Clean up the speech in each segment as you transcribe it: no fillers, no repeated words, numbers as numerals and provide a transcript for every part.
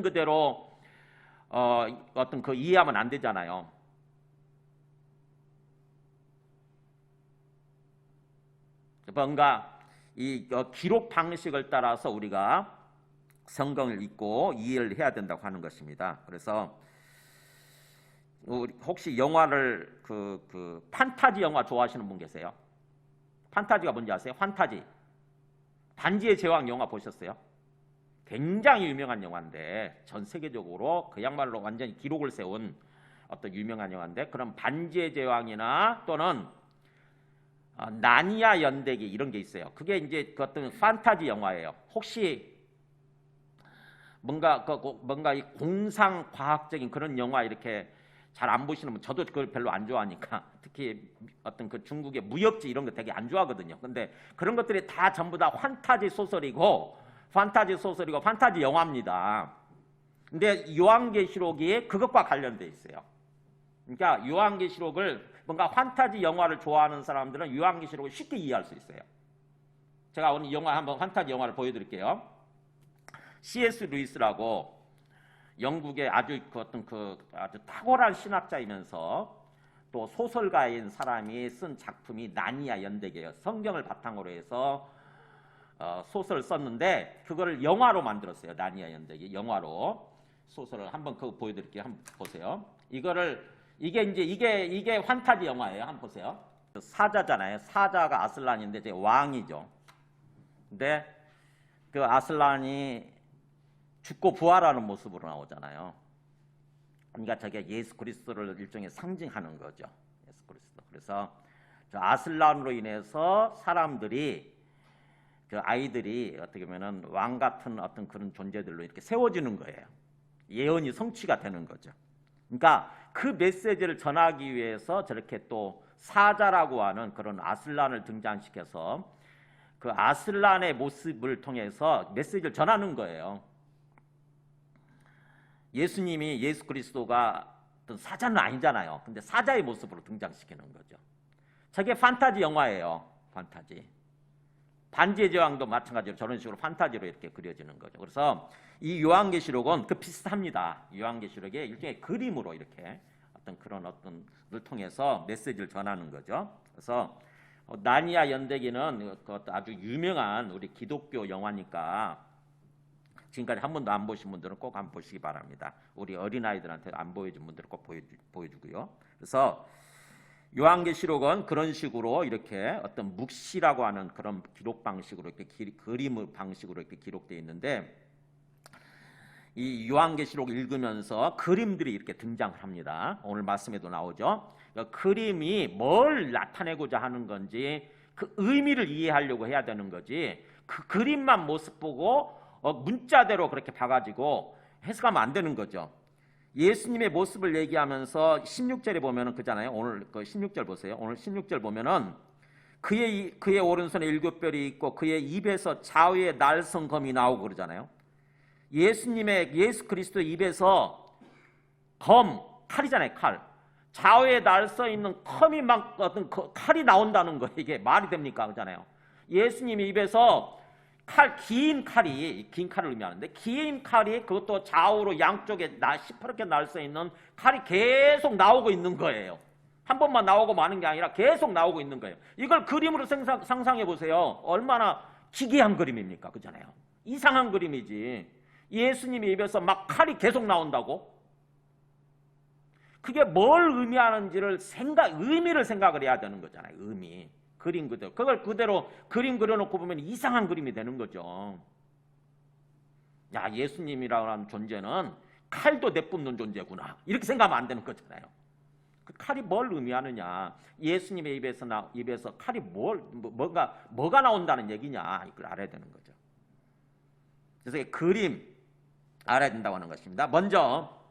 그대로 어떤 그 이해하면 안 되잖아요. 뭔가 이 기록 방식을 따라서 우리가 성경을 읽고 이해를 해야 된다고 하는 것입니다. 그래서 혹시 영화를 그 판타지 영화 좋아하시는 분 계세요? 판타지가 뭔지 아세요? 판타지. 반지의 제왕 영화 보셨어요? 굉장히 유명한 영화인데 전 세계적으로 그야말로 완전히 기록을 세운 어떤 유명한 영화인데, 그럼 반지의 제왕이나 또는 나니아 연대기 이런 게 있어요. 그게 이제 그 어떤 판타지 영화예요. 혹시 뭔가 이 공상 과학적인 그런 영화 이렇게 잘 안 보시는 분, 저도 그걸 별로 안 좋아하니까, 특히 어떤 그 중국의 무협지 이런 거 되게 안 좋아하거든요. 근데 그런 것들이 다 전부 다 판타지 소설이고 판타지 영화입니다. 근데 요한계시록이 그것과 관련돼 있어요. 그러니까 요한계시록을 뭔가 판타지 영화를 좋아하는 사람들은 요한계시록을 쉽게 이해할 수 있어요. 제가 오늘 영화 한번 판타지 영화를 보여드릴게요. C.S. 루이스라고 영국의 아주 아주 탁월한 신학자이면서 또 소설가인 사람이 쓴 작품이 나니아 연대기예요. 성경을 바탕으로 해서 소설을 썼는데 그거를 영화로 만들었어요. 나니아 연대기 영화로 소설을 한번 그거 보여드릴게요. 한번 보세요. 이게 판타지 영화예요. 한번 보세요. 사자잖아요. 사자가 아슬란인데 이제 왕이죠. 근데 그 아슬란이 죽고 부활하는 모습으로 나오잖아요. 그러니까 저게 예수 그리스도를 일종의 상징하는 거죠. 예수 그리스도. 그래서 저 아슬란으로 인해서 사람들이 그 아이들이 어떻게 보면은 왕 같은 어떤 그런 존재들로 이렇게 세워지는 거예요. 예언이 성취가 되는 거죠. 그러니까 그 메시지를 전하기 위해서 저렇게 또 사자라고 하는 그런 아슬란을 등장시켜서 그 아슬란의 모습을 통해서 메시지를 전하는 거예요. 예수님이 예수 그리스도가 어떤 사자는 아니잖아요. 근데 사자의 모습으로 등장시키는 거죠. 저게 판타지 영화예요. 판타지. 반지의 제왕도 마찬가지로 저런 식으로 판타지로 이렇게 그려지는 거죠. 그래서 이 요한계시록은 그 비슷합니다. 요한계시록의 일종의 그림으로 이렇게 어떤 그런 어떤 걸 통해서 메시지를 전하는 거죠. 그래서 나니아 연대기는 아주 유명한 우리 기독교 영화니까 지금까지 한 번도 안 보신 분들은 꼭 한번 보시기 바랍니다. 우리 어린아이들한테 안 보여준 분들은 꼭 보여주고요. 그래서 요한계시록은 그런 식으로 이렇게 어떤 묵시라고 하는 그런 기록 방식으로 이렇게 그림 방식으로 이렇게 기록되어 있는데, 이 요한계시록 읽으면서 그림들이 이렇게 등장합니다. 오늘 말씀에도 나오죠. 그러니까 그림이 뭘 나타내고자 하는 건지 그 의미를 이해하려고 해야 되는 거지, 그 그림만 모습 보고 문자대로 그렇게 봐가지고 해석하면 안 되는 거죠. 예수님의 모습을 얘기하면서 16절에 보면은 그잖아요. 오늘 그 16절 보세요. 오늘 16절 보면은 그의 오른손에 7별이 있고 그의 입에서 좌우에 날성검이 나오고 그러잖아요. 예수 그리스도의 입에서 칼이잖아요. 칼. 좌우에 날서 있는 컴이 막 어떤 칼이 나온다는 거, 이게 말이 됩니까? 그러잖아요. 예수님의 입에서 긴 칼을 의미하는데, 긴 칼이 그것도 좌우로 양쪽에 시퍼렇게 날서 있는 칼이 계속 나오고 있는 거예요. 한 번만 나오고 마는 게 아니라 계속 나오고 있는 거예요. 이걸 그림으로 상상해 보세요. 얼마나 기괴한 그림입니까? 그잖아요. 이상한 그림이지. 예수님의 입에서 막 칼이 계속 나온다고? 그게 뭘 의미하는지를 의미를 생각을 해야 되는 거잖아요. 의미. 그림 그대로. 그걸 그대로 그림 그려놓고 보면 이상한 그림이 되는 거죠. 야, 예수님이라고 하는 존재는 칼도 내뿜는 존재구나. 이렇게 생각하면 안 되는 거잖아요. 그 칼이 뭘 의미하느냐. 예수님의 입에서 칼이 뭐가 나온다는 얘기냐. 이걸 알아야 되는 거죠. 그래서 이 그림 알아야 된다고 하는 것입니다. 먼저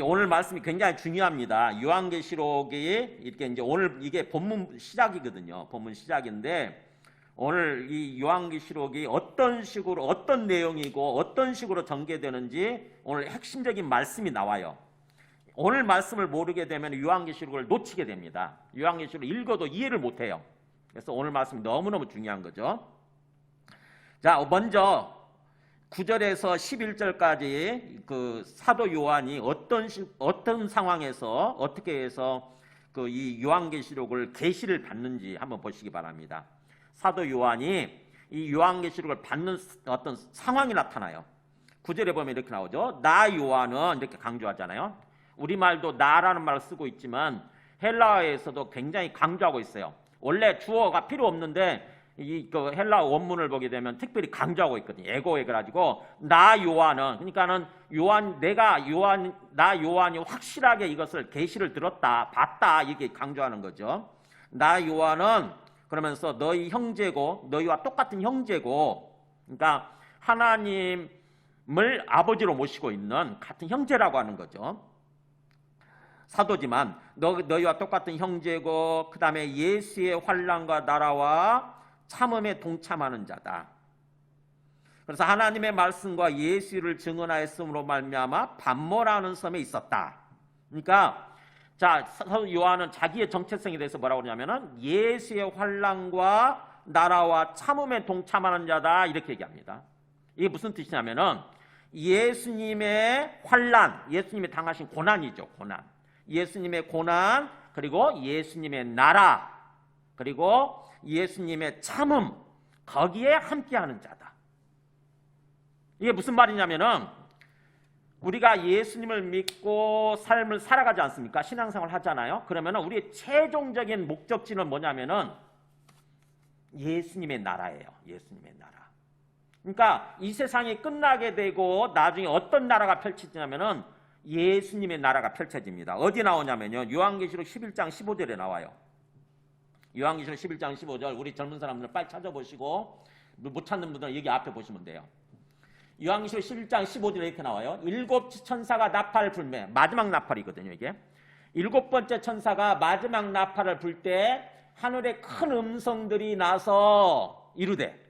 오늘 말씀이 굉장히 중요합니다. 요한계시록이 이렇게 이제 오늘 이게 본문 시작이거든요. 본문 시작인데 오늘 이 요한계시록이 어떤 식으로 어떤 내용이고 어떤 식으로 전개되는지 오늘 핵심적인 말씀이 나와요. 오늘 말씀을 모르게 되면 요한계시록을 놓치게 됩니다. 요한계시록 읽어도 이해를 못해요. 그래서 오늘 말씀이 너무너무 중요한 거죠. 자, 먼저 9절에서 11절까지 그 사도 요한이 어떤 상황에서 어떻게 해서 그 이 요한계시록을 계시를 받는지 한번 보시기 바랍니다. 사도 요한이 이 요한계시록을 받는 어떤 상황이 나타나요. 9절에 보면 이렇게 나오죠. 나 요한은 이렇게 강조하잖아요. 우리말도 나라는 말을 쓰고 있지만 헬라어에서도 굉장히 강조하고 있어요. 원래 주어가 필요 없는데 이 그 헬라어 원문을 보게 되면 특별히 강조하고 있거든요. 에고에 그래가지고 나 요한은, 그러니까는 나 요한이 확실하게 이것을 계시를 들었다, 봤다, 이렇게 강조하는 거죠. 나 요한은 그러면서 너희 형제고, 너희와 똑같은 형제고, 그러니까 하나님을 아버지로 모시고 있는 같은 형제라고 하는 거죠. 사도지만 너희와 똑같은 형제고, 그 다음에 예수의 환난과 나라와 참음에 동참하는 자다. 그래서 하나님의 말씀과 예수를 증언하였음으로 말미암아 반모라는 섬에 있었다. 그러니까 자, 사도 요한은 자기의 정체성에 대해서 뭐라고 그러냐면은 예수의 환난과 나라와 참음에 동참하는 자다, 이렇게 얘기합니다. 이게 무슨 뜻이냐면은 예수님의 환난, 예수님이 당하신 고난이죠. 고난. 예수님의 고난, 그리고 예수님의 나라, 그리고 예수님의 참음, 거기에 함께하는 자다. 이게 무슨 말이냐면은 우리가 예수님을 믿고 삶을 살아가지 않습니까? 신앙생활 하잖아요. 그러면은 우리의 최종적인 목적지는 뭐냐면은 예수님의 나라예요. 예수님의 나라. 그러니까 이 세상이 끝나게 되고 나중에 어떤 나라가 펼쳐지냐면은 예수님의 나라가 펼쳐집니다. 어디 나오냐면요, 요한계시록 11장 15절에 나와요. 요한계시록 11장 15절, 우리 젊은 사람들 빨리 찾아보시고 못 찾는 분들은 여기 앞에 보시면 돼요. 요한계시록 11장 15절에 이렇게 나와요. 7 천사가 나팔을 불매, 마지막 나팔이거든요. 이게 7번째 천사가 마지막 나팔을 불 때 하늘에 큰 음성들이 나서 이르되,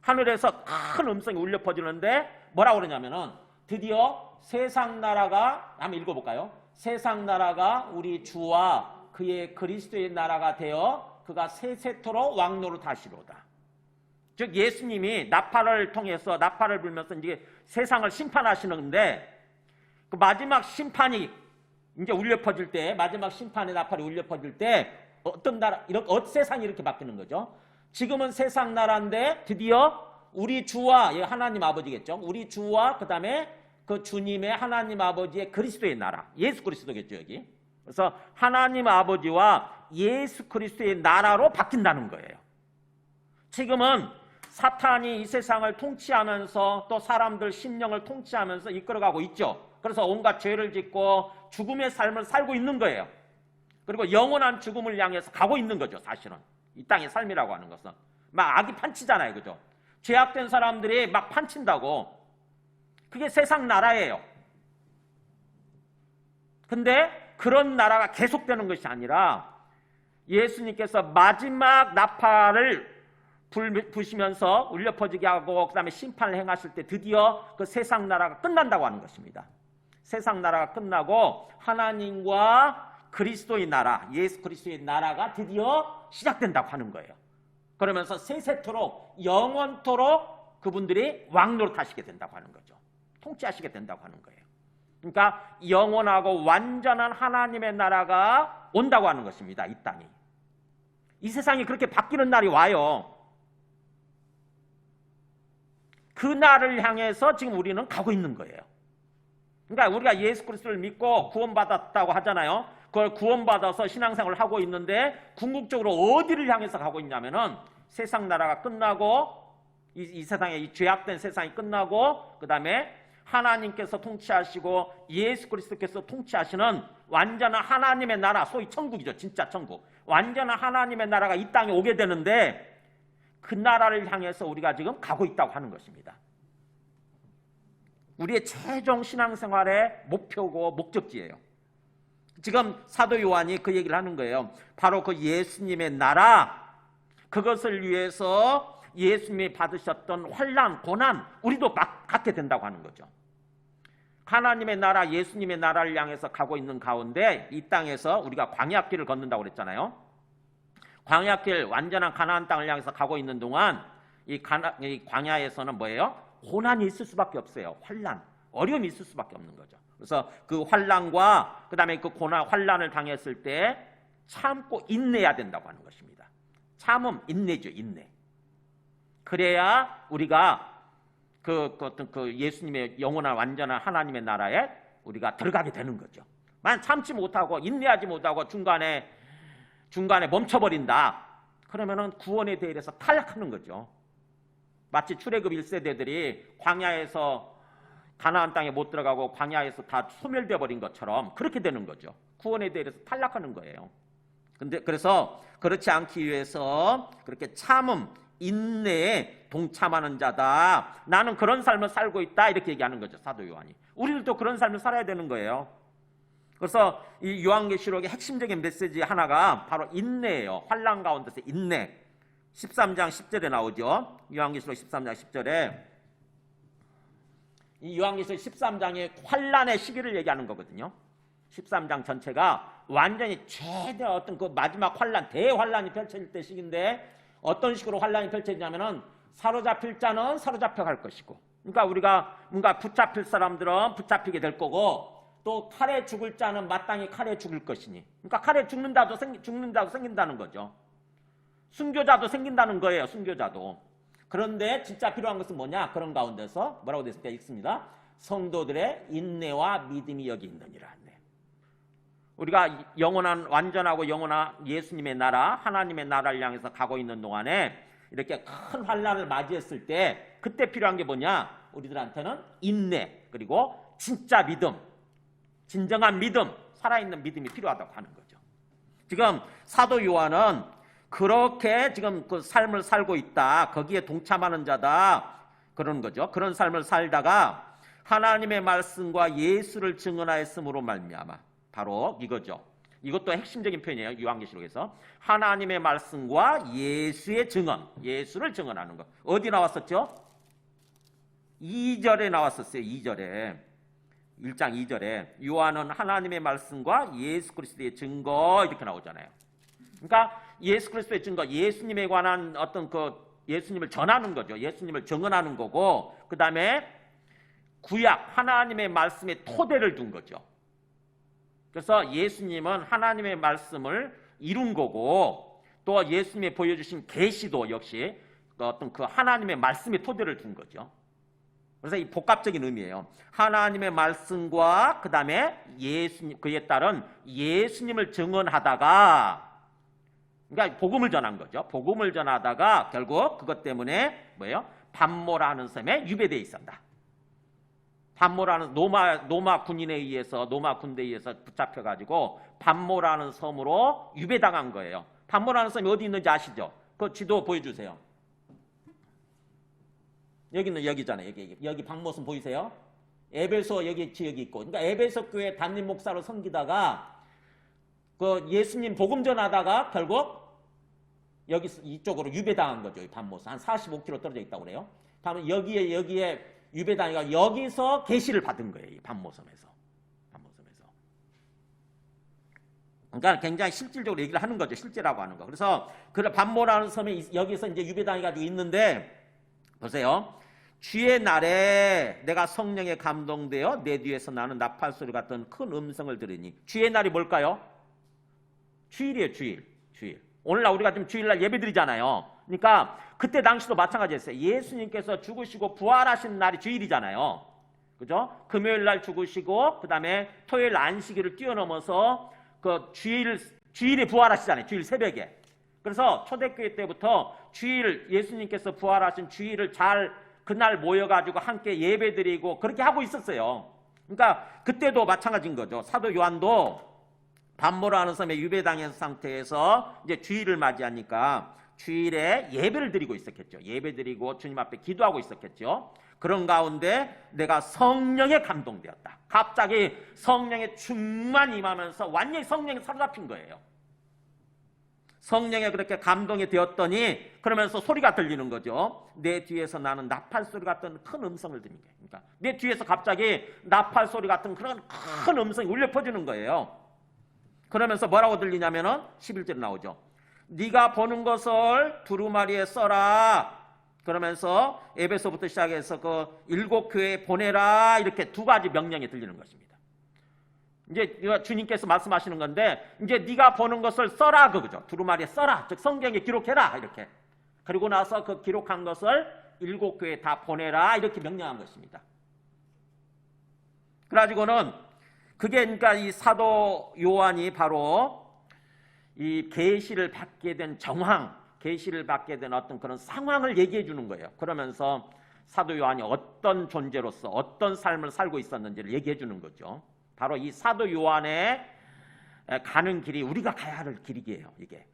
하늘에서 큰 음성이 울려 퍼지는데 뭐라고 그러냐면은 드디어 세상 나라가, 한번 읽어볼까요? 세상 나라가 우리 주와 그의 그리스도의 나라가 되어 그가 세세토록 왕노로 하시로다. 즉 예수님이 나팔을 통해서, 나팔을 불면서 이제 세상을 심판하시는데 그 마지막 심판이 이제 울려 퍼질 때, 마지막 심판의 나팔이 울려 퍼질 때 어떤 나라, 이렇게 세상이 이렇게 바뀌는 거죠. 지금은 세상 나라인데 드디어 우리 주와, 하나님 아버지겠죠. 우리 주와 그 다음에 그 주님의 하나님 아버지의 그리스도의 나라, 예수 그리스도겠죠 여기. 그래서 하나님 아버지와 예수 그리스도의 나라로 바뀐다는 거예요. 지금은 사탄이 이 세상을 통치하면서 또 사람들 심령을 통치하면서 이끌어가고 있죠. 그래서 온갖 죄를 짓고 죽음의 삶을 살고 있는 거예요. 그리고 영원한 죽음을 향해서 가고 있는 거죠. 사실은 이 땅의 삶이라고 하는 것은 막 악이 판치잖아요. 그죠? 죄악된 사람들이 막 판친다고. 그게 세상 나라예요. 근데 그런 나라가 계속되는 것이 아니라 예수님께서 마지막 나팔을 부시면서 울려 퍼지게 하고 그 다음에 심판을 행하실 때 드디어 그 세상 나라가 끝난다고 하는 것입니다. 세상 나라가 끝나고 하나님과 그리스도의 나라, 예수 그리스도의 나라가 드디어 시작된다고 하는 거예요. 그러면서 세세토록 영원토록 그분들이 왕노릇하시게 된다고 하는 거죠. 통치하시게 된다고 하는 거예요. 그러니까 영원하고 완전한 하나님의 나라가 온다고 하는 것입니다. 이 땅이. 이 세상이 그렇게 바뀌는 날이 와요. 그 날을 향해서 지금 우리는 가고 있는 거예요. 그러니까 우리가 예수 그리스도를 믿고 구원받았다고 하잖아요. 그걸 구원받아서 신앙생활을 하고 있는데 궁극적으로 어디를 향해서 가고 있냐면은 세상 나라가 끝나고 이 세상에 이 죄악된 세상이 끝나고 그 다음에 하나님께서 통치하시고 예수 그리스도께서 통치하시는 완전한 하나님의 나라, 소위 천국이죠. 진짜 천국. 완전한 하나님의 나라가 이 땅에 오게 되는데 그 나라를 향해서 우리가 지금 가고 있다고 하는 것입니다. 우리의 최종 신앙생활의 목표고 목적지예요. 지금 사도 요한이 그 얘기를 하는 거예요. 바로 그 예수님의 나라, 그것을 위해서 예수님이 받으셨던 환난, 고난, 우리도 막 갖게 된다고 하는 거죠. 하나님의 나라, 예수님의 나라를 향해서 가고 있는 가운데 이 땅에서 우리가 광야길을 걷는다고 그랬잖아요. 광야길, 완전한 가나안 땅을 향해서 가고 있는 동안 이 광야에서는 뭐예요? 고난이 있을 수밖에 없어요. 환난, 어려움이 있을 수밖에 없는 거죠. 그래서 그 환난과 그다음에 그 고난, 환난을 당했을 때 참고 인내해야 된다고 하는 것입니다. 참음, 인내죠, 인내. 그래야 우리가 그 예수님의 영원한 완전한 하나님의 나라에 우리가 들어가게 되는 거죠. 만 참지 못하고 인내하지 못하고 중간에 멈춰버린다. 그러면은 구원에 대해서 탈락하는 거죠. 마치 출애굽 1세대들이 광야에서 가나안 땅에 못 들어가고 광야에서 다 소멸되어 버린 것처럼 그렇게 되는 거죠. 구원에 대해서 탈락하는 거예요. 근데 그래서 그렇지 않기 위해서 그렇게 참음, 인내에 동참하는 자다. 나는 그런 삶을 살고 있다. 이렇게 얘기하는 거죠, 사도 요한이. 우리들도 그런 삶을 살아야 되는 거예요. 그래서 이 요한계시록의 핵심적인 메시지 하나가 바로 인내예요. 환난 가운데서 인내. 13장 10절에 나오죠. 요한계시록 13장 10절에 이 요한계시록 13장의 환난의 시기를 얘기하는 거거든요. 13장 전체가 완전히 최대 어떤 그 마지막 환난, 대환난이 펼쳐질 때 시기인데 어떤 식으로 환난이 펼쳐지냐면은 사로잡힐 자는 사로잡혀갈 것이고, 그러니까 우리가 뭔가 붙잡힐 사람들은 붙잡히게 될 거고, 또 칼에 죽을 자는 마땅히 칼에 죽을 것이니, 그러니까 칼에 죽는다도 생긴다는 거죠. 순교자도 생긴다는 거예요. 순교자도. 그런데 진짜 필요한 것은 뭐냐? 그런 가운데서 뭐라고 되어 있을까? 읽습니다. 성도들의 인내와 믿음이 여기 있느니라. 네. 우리가 영원한 완전하고 영원한 예수님의 나라, 하나님의 나라를 향해서 가고 있는 동안에 이렇게 큰 환난을 맞이했을 때 그때 필요한 게 뭐냐? 우리들한테는 인내, 그리고 진짜 믿음, 진정한 믿음, 살아있는 믿음이 필요하다고 하는 거죠. 지금 사도 요한은 그렇게 지금 그 삶을 살고 있다, 거기에 동참하는 자다, 그런 거죠. 그런 삶을 살다가 하나님의 말씀과 예수를 증언하였으므로 말미암아, 바로 이거죠. 이것도 핵심적인 표현이에요. 요한계시록에서 하나님의 말씀과 예수의 증언, 예수를 증언하는 것. 어디 나왔었죠? 2절에 나왔었어요. 2절에 1장 2절에 요한은 하나님의 말씀과 예수 그리스도의 증거, 이렇게 나오잖아요. 그러니까 예수 그리스도의 증거, 예수님에 관한 어떤 그 예수님을 전하는 거죠. 예수님을 증언하는 거고, 그 다음에 구약 하나님의 말씀에 토대를 둔 거죠. 그래서 예수님은 하나님의 말씀을 이룬 거고, 또 예수님이 보여주신 계시도 역시 어떤 그 하나님의 말씀에 토대를 둔 거죠. 그래서 이 복합적인 의미예요. 하나님의 말씀과 그 다음에 예수님, 그에 따른 예수님을 증언하다가, 그러니까 복음을 전한 거죠. 복음을 전하다가 결국 그것 때문에 뭐예요? 반모라는 섬에 유배되어 있었다. 반모라는 노마 군인에 의해서, 노마 군대에 의해서 붙잡혀가지고 반모라는 섬으로 유배당한 거예요. 반모라는 섬이 어디 있는지 아시죠? 그 지도 보여주세요. 여기는 여기잖아요. 여기 박모섬 보이세요? 에베소 여기 있고. 그러니까 에베소 교회 담임 목사로 섬기다가 그 예수님 복음 전하다가 결국 여기 이쪽으로 유배당한 거죠. 이 반모섬 한 45km 떨어져 있다고 그래요. 다음에 여기에 유배당해가 여기서 계시를 받은 거예요. 이 반모섬에서. 그러니까 굉장히 실질적으로 얘기를 하는 거죠. 실제라고 하는 거. 그래서 그 반모라는 섬에 여기서 이제 유배당해가지고 있는데, 보세요. 주의 날에 내가 성령에 감동되어 내 뒤에서 나는 나팔 소리 같은 큰 음성을 들으니, 주의 날이 뭘까요? 주일이에요. 주일. 오늘날 우리가 지금 주일날 예배드리잖아요. 그러니까 그때 당시도 마찬가지였어요. 예수님께서 죽으시고 부활하신 날이 주일이잖아요. 그죠? 금요일날 죽으시고 그 다음에 토요일 안식일을 뛰어넘어서 그 주일에 부활하시잖아요. 주일 새벽에. 그래서 초대교회 때부터 주일, 예수님께서 부활하신 주일을 잘 그날 모여가지고 함께 예배드리고 그렇게 하고 있었어요. 그러니까 그때도 마찬가지인 거죠. 사도 요한도 반모라는 섬에 유배당한 상태에서 이제 주일을 맞이하니까 주일에 예배를 드리고 있었겠죠. 예배드리고 주님 앞에 기도하고 있었겠죠. 그런 가운데 내가 성령에 감동되었다. 갑자기 성령의 충만이 임하면서 완전히 성령에 사로잡힌 거예요. 성령에 그렇게 감동이 되었더니 그러면서 소리가 들리는 거죠. 내 뒤에서 나는 나팔 소리 같은 큰 음성을 들은 거예요. 그러니까 내 뒤에서 갑자기 나팔 소리 같은 그런 큰 음성이 울려 퍼지는 거예요. 그러면서 뭐라고 들리냐면은 11절에 나오죠. 네가 보는 것을 두루마리에 써라. 그러면서 에베소부터 시작해서 그 7교회에 보내라 이렇게 2가지 명령이 들리는 것입니다. 이제 주님께서 말씀하시는 건데 이제 네가 보는 것을 써라 그거죠. 두루마리에 써라. 즉 성경에 기록해라 이렇게. 그리고 나서 그 기록한 것을 7교회에 다 보내라 이렇게 명령한 것입니다. 그래가지고는 그게 그러니까 이 사도 요한이 바로 이 계시를 받게 된 정황, 계시를 받게 된 어떤 그런 상황을 얘기해 주는 거예요. 그러면서 사도 요한이 어떤 존재로서 어떤 삶을 살고 있었는지를 얘기해 주는 거죠. 바로 이 사도 요한의 가는 길이 우리가 가야 할 길이에요. 이게.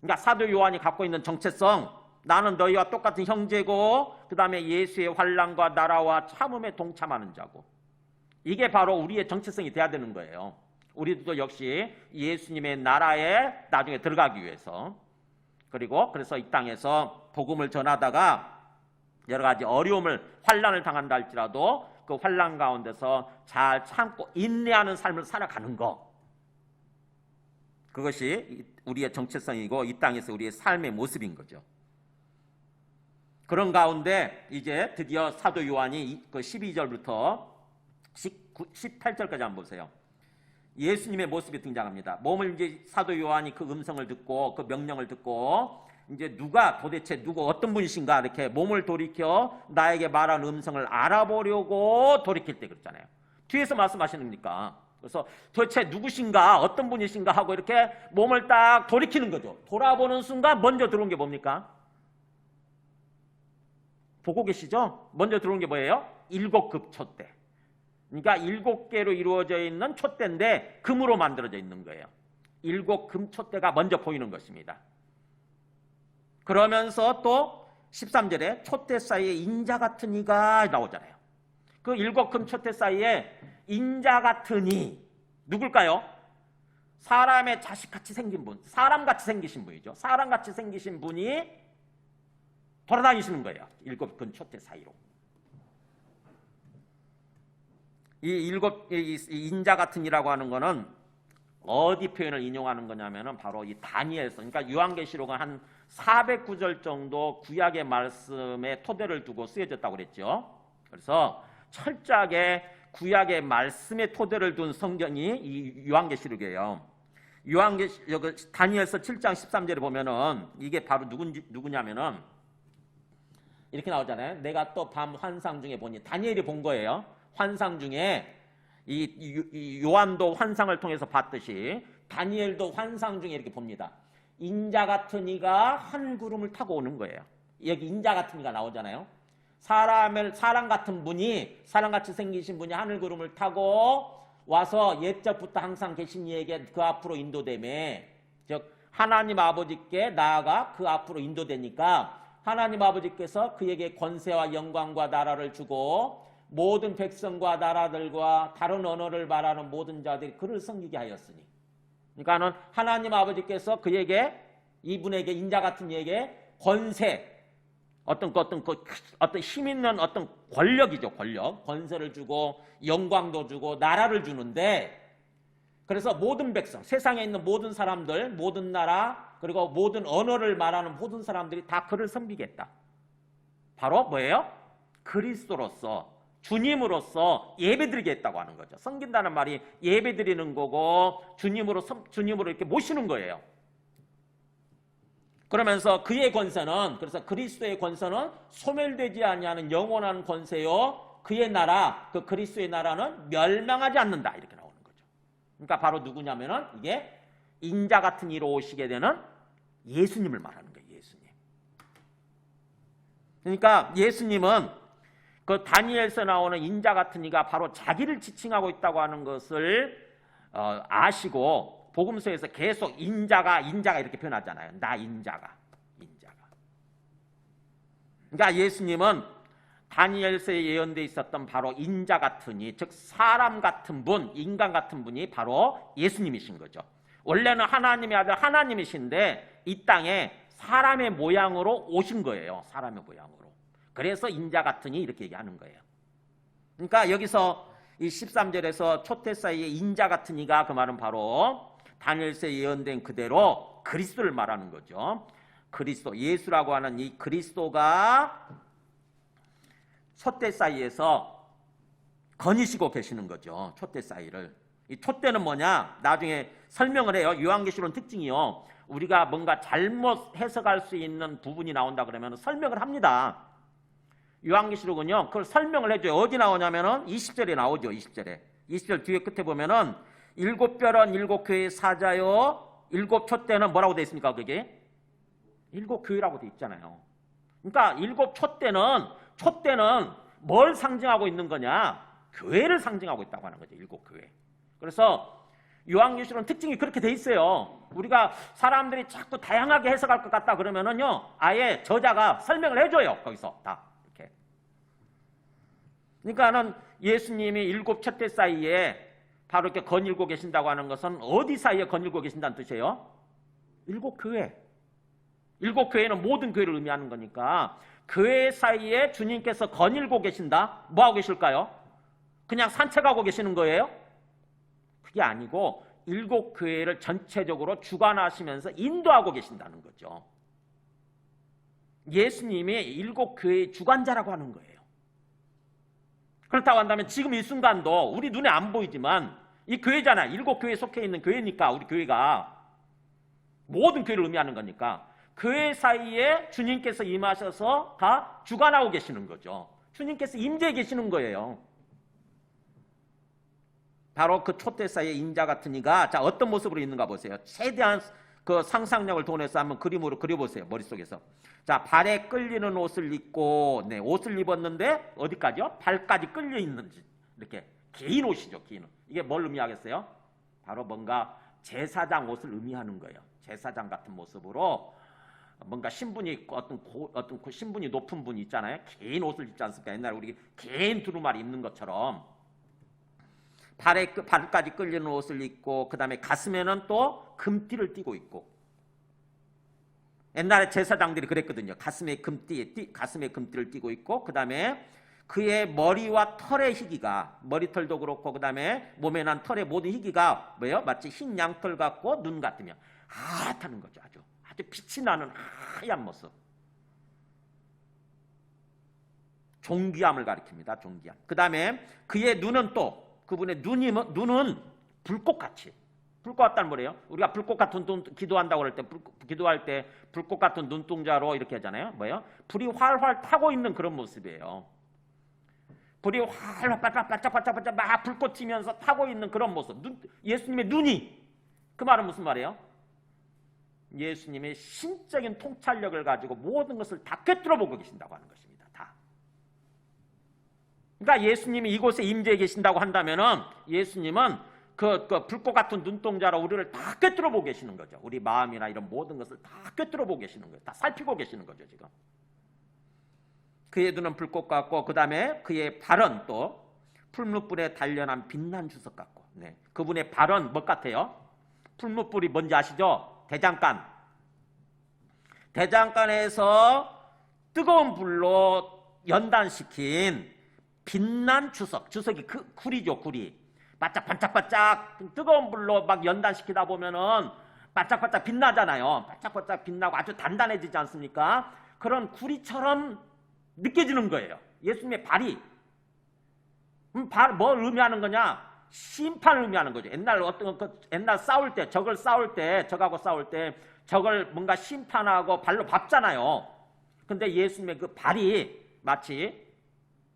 그러니까 사도 요한이 갖고 있는 정체성, 나는 너희와 똑같은 형제고 그 다음에 예수의 환난과 나라와 참음에 동참하는 자고, 이게 바로 우리의 정체성이 돼야 되는 거예요. 우리도 역시 예수님의 나라에 나중에 들어가기 위해서, 그리고 그래서 이 땅에서 복음을 전하다가 여러 가지 어려움을 환난을 당한다 할지라도 그 환난 가운데서 잘 참고 인내하는 삶을 살아가는 거, 그것이 우리의 정체성이고 이 땅에서 우리의 삶의 모습인 거죠. 그런 가운데 이제 드디어 사도 요한이 그 12절부터 18절까지 한번 보세요. 예수님의 모습이 등장합니다. 몸을 이제 사도 요한이 그 음성을 듣고 그 명령을 듣고 이제 누가 도대체 어떤 분이신가 이렇게 몸을 돌이켜 나에게 말한 음성을 알아보려고 돌이킬 때 그랬잖아요. 뒤에서 말씀하시는 겁니까? 그래서 도대체 누구신가 어떤 분이신가 하고 이렇게 몸을 딱 돌이키는 거죠. 돌아보는 순간 먼저 들어온 게 뭡니까? 보고 계시죠? 먼저 들어온 게 뭐예요? 7급 촛대. 그러니까 7개로 이루어져 있는 촛대인데 금으로 만들어져 있는 거예요. 7금 촛대가 먼저 보이는 것입니다. 그러면서 또 13절에 촛대 사이에 인자 같은 이가 나오잖아요. 그 7금 촛대 사이에 인자 같은 이 누굴까요? 사람의 자식같이 생긴 분, 사람같이 생기신 분이죠. 사람같이 생기신 분이 돌아다니시는 거예요. 7금 촛대 사이로. 이 인자 같은 이라고 하는 거는 어디 표현을 인용하는 거냐면은 바로 이 다니엘서, 그러니까 요한계시록은 한 409절 정도 구약의 말씀에 토대를 두고 쓰여졌다고 그랬죠. 그래서 철저하게 구약의 말씀에 토대를 둔 성경이 이 요한계시록이에요. 다니엘서 7장 13절에 보면은 이게 바로 누구냐면은 이렇게 나오잖아요. 내가 또 밤 환상 중에 보니, 다니엘이 본 거예요. 환상 중에 이 요한도 환상을 통해서 봤듯이 다니엘도 환상 중에 이렇게 봅니다. 인자 같은 이가 한 구름을 타고 오는 거예요. 여기 인자 같은 이가 나오잖아요. 사람 같은 분이, 사람같이 생기신 분이 하늘 구름을 타고 와서 옛적부터 항상 계신 이에게 그 앞으로 인도되매, 즉 하나님 아버지께 나아가 그 앞으로 인도되니까 하나님 아버지께서 그에게 권세와 영광과 나라를 주고 모든 백성과 나라들과 다른 언어를 말하는 모든 자들이 그를 섬기게 하였으니, 그러니까는 하나님 아버지께서 그에게, 이분에게, 인자 같은 이에게 권세, 어떤 힘 있는 어떤 권력이죠. 권세를 주고 영광도 주고 나라를 주는데, 그래서 모든 백성, 세상에 있는 모든 사람들, 모든 나라, 그리고 모든 언어를 말하는 모든 사람들이 다 그를 섬기겠다. 바로 뭐예요? 그리스도로서, 주님으로서 예배드리겠다고 하는 거죠. 섬긴다는 말이 예배드리는 거고 주님으로 이렇게 모시는 거예요. 그러면서 그의 권세는, 그래서 그리스도의 권세는 소멸되지 아니하는 영원한 권세요. 그의 나라, 그 그리스도의 나라는 멸망하지 않는다. 이렇게 나오는 거죠. 그러니까 바로 누구냐면은 이게 인자 같은 이로 오시게 되는 예수님을 말하는 거예요. 예수님. 그러니까 예수님은 그 다니엘서 나오는 인자 같은 이가 바로 자기를 지칭하고 있다고 하는 것을 아시고 복음서에서 계속 인자가 이렇게 표현하잖아요. 나 인자가. 그러니까 예수님은 다니엘서에 예언되어 있었던 바로 인자 같은 이, 즉 사람 같은 분, 인간 같은 분이 바로 예수님이신 거죠. 원래는 하나님의 아들 하나님이신데 이 땅에 사람의 모양으로 오신 거예요. 사람의 모양으로. 그래서 인자 같으니 이렇게 얘기하는 거예요. 그러니까 여기서 이 13절에서 촛대 사이에 인자 같은 이가, 그 말은 바로 다니엘서에 예언된 그대로 그리스도를 말하는 거죠. 그리스도, 예수라고 하는 이 그리스도가 촛대 사이에서 거니시고 계시는 거죠. 촛대 사이를. 이 촛대는 뭐냐? 나중에 설명을 해요. 요한계시록 특징이요. 우리가 뭔가 잘못 해석할 수 있는 부분이 나온다 그러면 설명을 합니다. 요한계시록은요, 그걸 설명을 해줘요. 어디 나오냐면은 20절에 나오죠. 20절에. 20절 뒤에 끝에 보면은 일곱 별은 일곱 교회의 사자요. 일곱 촛대는 뭐라고 되어 있습니까? 그게? 일곱 교회라고 되어 있잖아요. 그러니까 일곱 촛대는 뭘 상징하고 있는 거냐? 교회를 상징하고 있다고 하는 거죠. 일곱 교회. 그래서 요한계시록은 특징이 그렇게 돼 있어요. 우리가 사람들이 자꾸 다양하게 해석할 것 같다 그러면은요, 아예 저자가 설명을 해줘요. 거기서 다 이렇게. 그러니까는 예수님이 일곱 촛대 사이에 바로 이렇게 거닐고 계신다고 하는 것은 어디 사이에 거닐고 계신다는 뜻이에요? 일곱 교회. 일곱 교회는 모든 교회를 의미하는 거니까 교회 사이에 주님께서 거닐고 계신다. 뭐 하고 계실까요? 그냥 산책하고 계시는 거예요? 그게 아니고 일곱 교회를 전체적으로 주관하시면서 인도하고 계신다는 거죠. 예수님이 일곱 교회의 주관자라고 하는 거예요. 그렇다고 한다면 지금 이 순간도 우리 눈에 안 보이지만 이 교회잖아. 일곱 교회에 속해 있는 교회니까 우리 교회가 모든 교회를 의미하는 거니까 교회 사이에 주님께서 임하셔서 다 주관하고 계시는 거죠. 주님께서 임재해 계시는 거예요. 바로 그 촛대 사이의 인자 같은 이가 자 어떤 모습으로 있는가 보세요. 최대한 그 상상력을 동원해서 한번 그림으로 그려보세요. 머릿속에서. 자, 발에 끌리는 옷을 입고 네, 옷을 입었는데 어디까지요? 발까지 끌려 있는지 이렇게 긴 옷이죠. 긴 옷. 이게 뭘 의미하겠어요? 바로 뭔가 제사장 옷을 의미하는 거예요. 제사장 같은 모습으로 뭔가 신분이 있고 어떤 신분이 높은 분이 있잖아요. 긴 옷을 입지 않습니까? 옛날에 우리 긴 두루마리 입는 것처럼 발까지 끌리는 옷을 입고 그 다음에 가슴에는 또 금띠를 띠고 있고 옛날에 제사장들이 그랬거든요. 가슴에 금띠를 띠고 있고 그 다음에 그의 머리와 털의 희기가 머리털도 그렇고 그 다음에 몸에 난 털의 모든 희기가 뭐예요? 마치 흰 양털 같고 눈 같으며 하얗다는 거죠. 아주 빛이 나는 하얀 모습. 존귀함을 가리킵니다. 존귀함. 그 다음에 그의 눈은 또 그분의 눈은 불꽃같이. 불꽃 같다는 뭐래요? 우리가 불꽃 같은 눈 기도한다고 그럴 때 기도할 때 불꽃 같은 눈동자로 이렇게 하잖아요. 뭐예요? 불이 활활 타고 있는 그런 모습이에요. 불이 활활 반짝반짝 막 불꽃 튀면서 타고 있는 그런 모습. 예수님의 눈이 그 말은 무슨 말이에요? 예수님의 신적인 통찰력을 가지고 모든 것을 다 꿰뚫어 보고 계신다고 하는 것입니다. 다. 그러니까 예수님이 이곳에 임재해 계신다고 한다면은 예수님은 그 불꽃 같은 눈동자로 우리를 다 꿰뚫어 보고 계시는 거죠. 우리 마음이나 이런 모든 것을 다 꿰뚫어 보고 계시는 거예요. 다 살피고 계시는 거죠, 지금. 그의 눈은 불꽃 같고 그 다음에 그의 발은 또 풀무불에 단련한 빛난 주석 같고 네. 그분의 발은 뭐 같아요? 풀무불이 뭔지 아시죠? 대장간. 대장간에서 뜨거운 불로 연단시킨 빛난 주석. 주석이 그 굴이죠, 굴이. 반짝반짝 뜨거운 불로 막 연단시키다 보면은 반짝반짝 빛나잖아요. 반짝반짝 빛나고 아주 단단해지지 않습니까? 그런 구리처럼 느껴지는 거예요. 예수님의 발이. 뭘 의미하는 거냐? 심판을 의미하는 거죠. 옛날 싸울 때, 적하고 싸울 때 적을 뭔가 심판하고 발로 밟잖아요. 근데 예수님의 그 발이 마치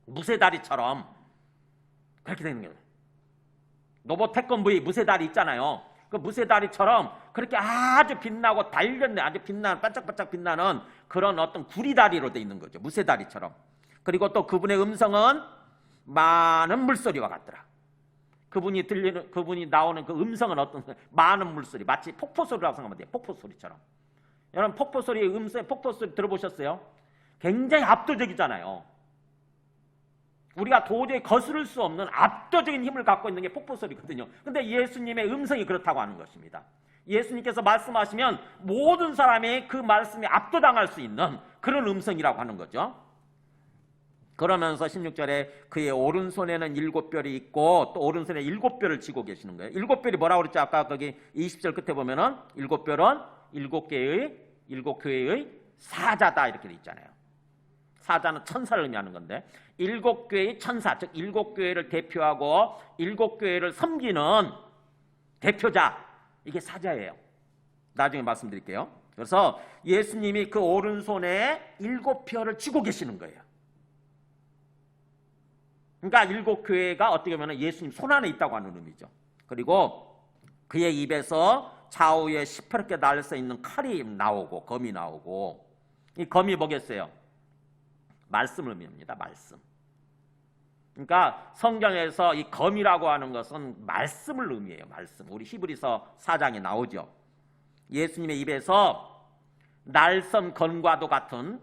무쇠다리처럼 그렇게 되는 거예요. 로봇 태권브이 무쇠다리 있잖아요. 그 무쇠다리처럼 그렇게 아주 빛나고 달렸네. 아주 빛나는 반짝반짝 빛나는 그런 어떤 구리다리로 돼 있는 거죠. 무쇠다리처럼. 그리고 또 그분의 음성은 많은 물소리와 같더라. 그분이 나오는 그 음성은 어떤 많은 물소리, 마치 폭포소리라고 생각하면 돼요. 폭포소리처럼. 여러분 폭포소리 폭포소리 들어보셨어요? 굉장히 압도적이잖아요. 우리가 도저히 거스를 수 없는 압도적인 힘을 갖고 있는 게 폭포소리거든요. 근데 예수님의 음성이 그렇다고 하는 것입니다. 예수님께서 말씀하시면 모든 사람이 그 말씀에 압도당할 수 있는 그런 음성이라고 하는 거죠. 그러면서 16절에 그의 오른손에는 7별이 있고 또 오른손에 7별을 쥐고 계시는 거예요. 7별이 뭐라고 그랬죠? 아까 거기 20절 끝에 보면은 7별은 7개의 일곱 교회의 사자다 이렇게 돼 있잖아요. 사자는 천사를 의미하는 건데 일곱 교회의 천사, 즉 일곱 교회를 대표하고 일곱 교회를 섬기는 대표자, 이게 사자예요. 나중에 말씀드릴게요. 그래서 예수님이 그 오른손에 일곱 표를 쥐고 계시는 거예요. 그러니까 일곱 교회가 어떻게 보면 예수님 손 안에 있다고 하는 의미죠. 그리고 그의 입에서 좌우에 시퍼렇게 날려 있는 칼이 나오고 검이 나오고, 이 검이 뭐겠어요? 말씀을 의미합니다. 말씀. 그러니까 성경에서 이 검이라고 하는 것은 말씀을 의미해요. 말씀. 우리 히브리서 4장에 나오죠. 예수님의 입에서 날선 건과도 같은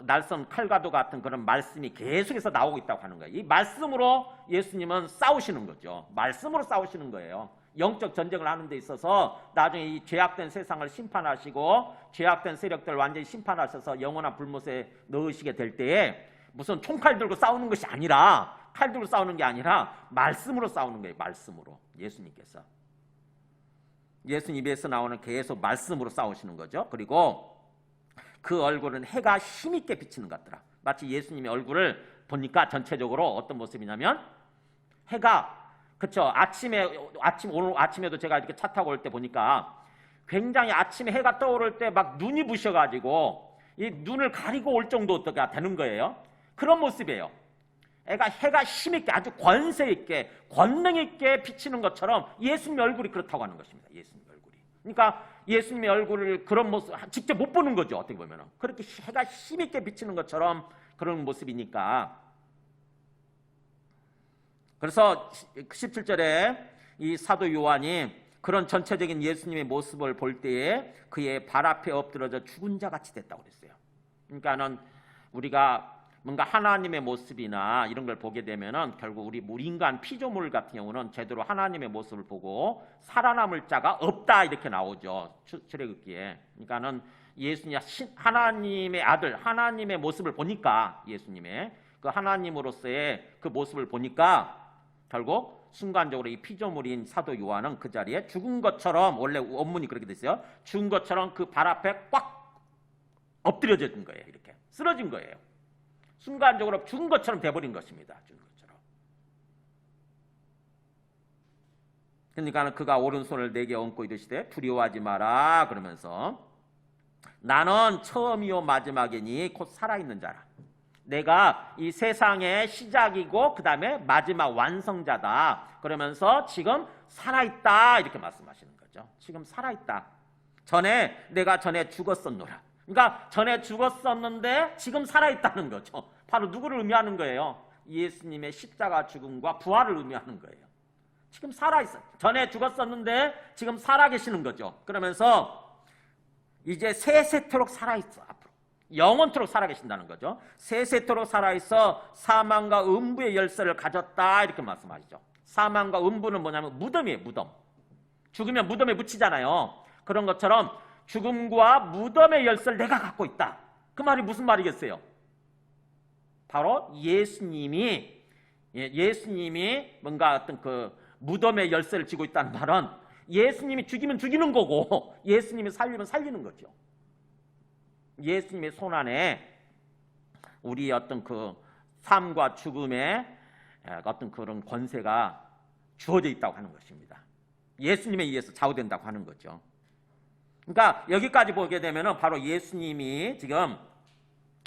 날선 칼과도 같은 그런 말씀이 계속해서 나오고 있다고 하는 거예요. 이 말씀으로 예수님은 싸우시는 거죠. 말씀으로 싸우시는 거예요. 영적 전쟁을 하는 데 있어서 나중에 이 죄악된 세상을 심판하시고 죄악된 세력들을 완전히 심판하셔서 영원한 불못에 넣으시게 될 때에 무슨 총칼 들고 싸우는 것이 아니라, 칼 들고 싸우는 게 아니라 말씀으로 싸우는 거예요. 말씀으로. 예수님께서. 예수님 입에서 나오는 계속 말씀으로 싸우시는 거죠. 그리고 그 얼굴은 해가 힘있게 비치는 것 같더라. 마치 예수님의 얼굴을 보니까 전체적으로 어떤 모습이냐면 해가, 그렇죠. 오늘 아침에도 제가 이렇게 차 타고 올 때 보니까 굉장히 아침에 해가 떠오를 때 막 눈이 부셔가지고 이 눈을 가리고 올 정도가 되는 거예요. 그런 모습이에요. 해가 힘있게 아주 권세 있게 권능 있게 비치는 것처럼 예수님의 얼굴이 그렇다고 하는 것입니다. 예수님의 얼굴이. 그러니까 예수님의 얼굴을 그런 모습 직접 못 보는 거죠. 어떻게 보면 그렇게 해가 힘있게 비치는 것처럼 그런 모습이니까. 그래서 17절에 이 사도 요한이 그런 전체적인 예수님의 모습을 볼 때에 그의 발 앞에 엎드러져 죽은 자 같이 됐다고 그랬어요. 그러니까는 우리가 뭔가 하나님의 모습이나 이런 걸 보게 되면은 결국 우리 인간 피조물 같은 경우는 제대로 하나님의 모습을 보고 살아남을 자가 없다 이렇게 나오죠. 출애굽기에. 그러니까는 예수님 하나님의 아들, 하나님의 모습을 보니까, 예수님의 그 하나님으로서의 그 모습을 보니까 결국 순간적으로 이 피조물인 사도 요한은 그 자리에 죽은 것처럼, 원래 원문이 그렇게 됐어요. 죽은 것처럼 그 발 앞에 꽉 엎드려진 거예요. 이렇게 쓰러진 거예요. 순간적으로 죽은 것처럼 돼버린 것입니다. 죽은 것처럼. 그러니까 그가 오른손을 내게 얹고 이르시되 두려워하지 마라 그러면서 나는 처음이요 마지막이니 곧 살아있는 자라. 내가 이 세상의 시작이고 그 다음에 마지막 완성자다. 그러면서 지금 살아있다 이렇게 말씀하시는 거죠. 지금 살아있다. 내가 전에 죽었었노라. 그러니까 전에 죽었었는데 지금 살아있다는 거죠. 바로 누구를 의미하는 거예요? 예수님의 십자가 죽음과 부활을 의미하는 거예요. 지금 살아있어요. 전에 죽었었는데 지금 살아계시는 거죠. 그러면서 이제 세세토록 살아있어. 앞으로 영원토록 살아계신다는 거죠. 세세토록 살아있어 사망과 음부의 열쇠를 가졌다 이렇게 말씀하시죠. 사망과 음부는 뭐냐면 무덤이에요. 무덤. 죽으면 무덤에 묻히잖아요. 그런 것처럼 죽음과 무덤의 열쇠를 내가 갖고 있다. 그 말이 무슨 말이겠어요? 바로 예수님이 뭔가 어떤 그 무덤의 열쇠를 쥐고 있다는 말은 예수님이 죽이면 죽이는 거고 예수님이 살리면 살리는 거죠. 예수님의 손 안에 우리의 어떤 그 삶과 죽음의 어떤 그런 권세가 주어져 있다고 하는 것입니다. 예수님에 의해서 좌우된다고 하는 거죠. 그러니까 여기까지 보게 되면은 바로 예수님이 지금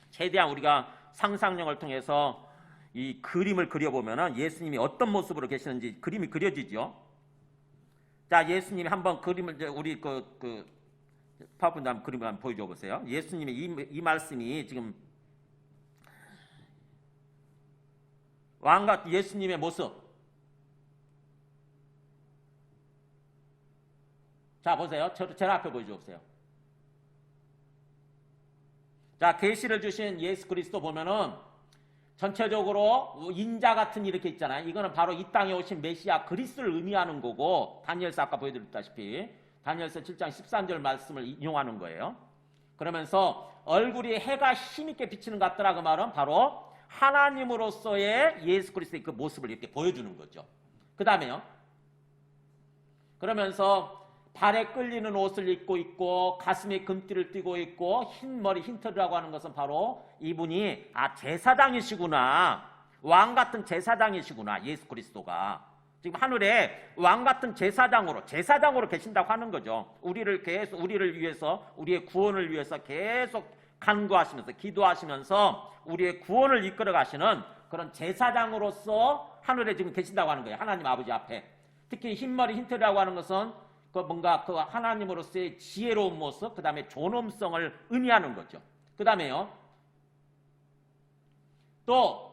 최대한 우리가 상상력을 통해서 이 그림을 그려보면은 예수님이 어떤 모습으로 계시는지 그림이 그려지죠. 자, 예수님이 한번 그림을 우리 그 파워포인트 한번 그림을 한번 보여줘 보세요. 예수님의 이 말씀이 지금 왕과 예수님의 모습. 자, 보세요. 제 앞에 보여줘 보세요. 자, 계시를 주신 예수 그리스도 보면은 전체적으로 인자 같은 이렇게 있잖아요. 이거는 바로 이 땅에 오신 메시아 그리스도를 의미하는 거고, 다니엘서 아까 보여드렸다시피 다니엘서 7장 13절 말씀을 인용하는 거예요. 그러면서 얼굴이 해가 힘있게 비치는 것 같더라. 그 말은 바로 하나님으로서의 예수 그리스도의 그 모습을 이렇게 보여주는 거죠. 그 다음에요. 그러면서 발에 끌리는 옷을 입고 있고 가슴에 금띠를 띠고 있고 흰 머리 흰 털이라고 하는 것은 바로 이분이 제사장이시구나. 왕 같은 제사장이시구나. 예수 그리스도가. 지금 하늘에 왕 같은 제사장으로 계신다고 하는 거죠. 우리를 위해서, 우리의 구원을 위해서 계속 간구하시면서, 기도하시면서 우리의 구원을 이끌어 가시는 그런 제사장으로서 하늘에 지금 계신다고 하는 거예요. 하나님 아버지 앞에. 특히 흰머리 흰털이라고 하는 것은 뭔가 그 하나님으로서의 지혜로운 모습, 그 다음에 존엄성을 의미하는 거죠. 그 다음에요. 또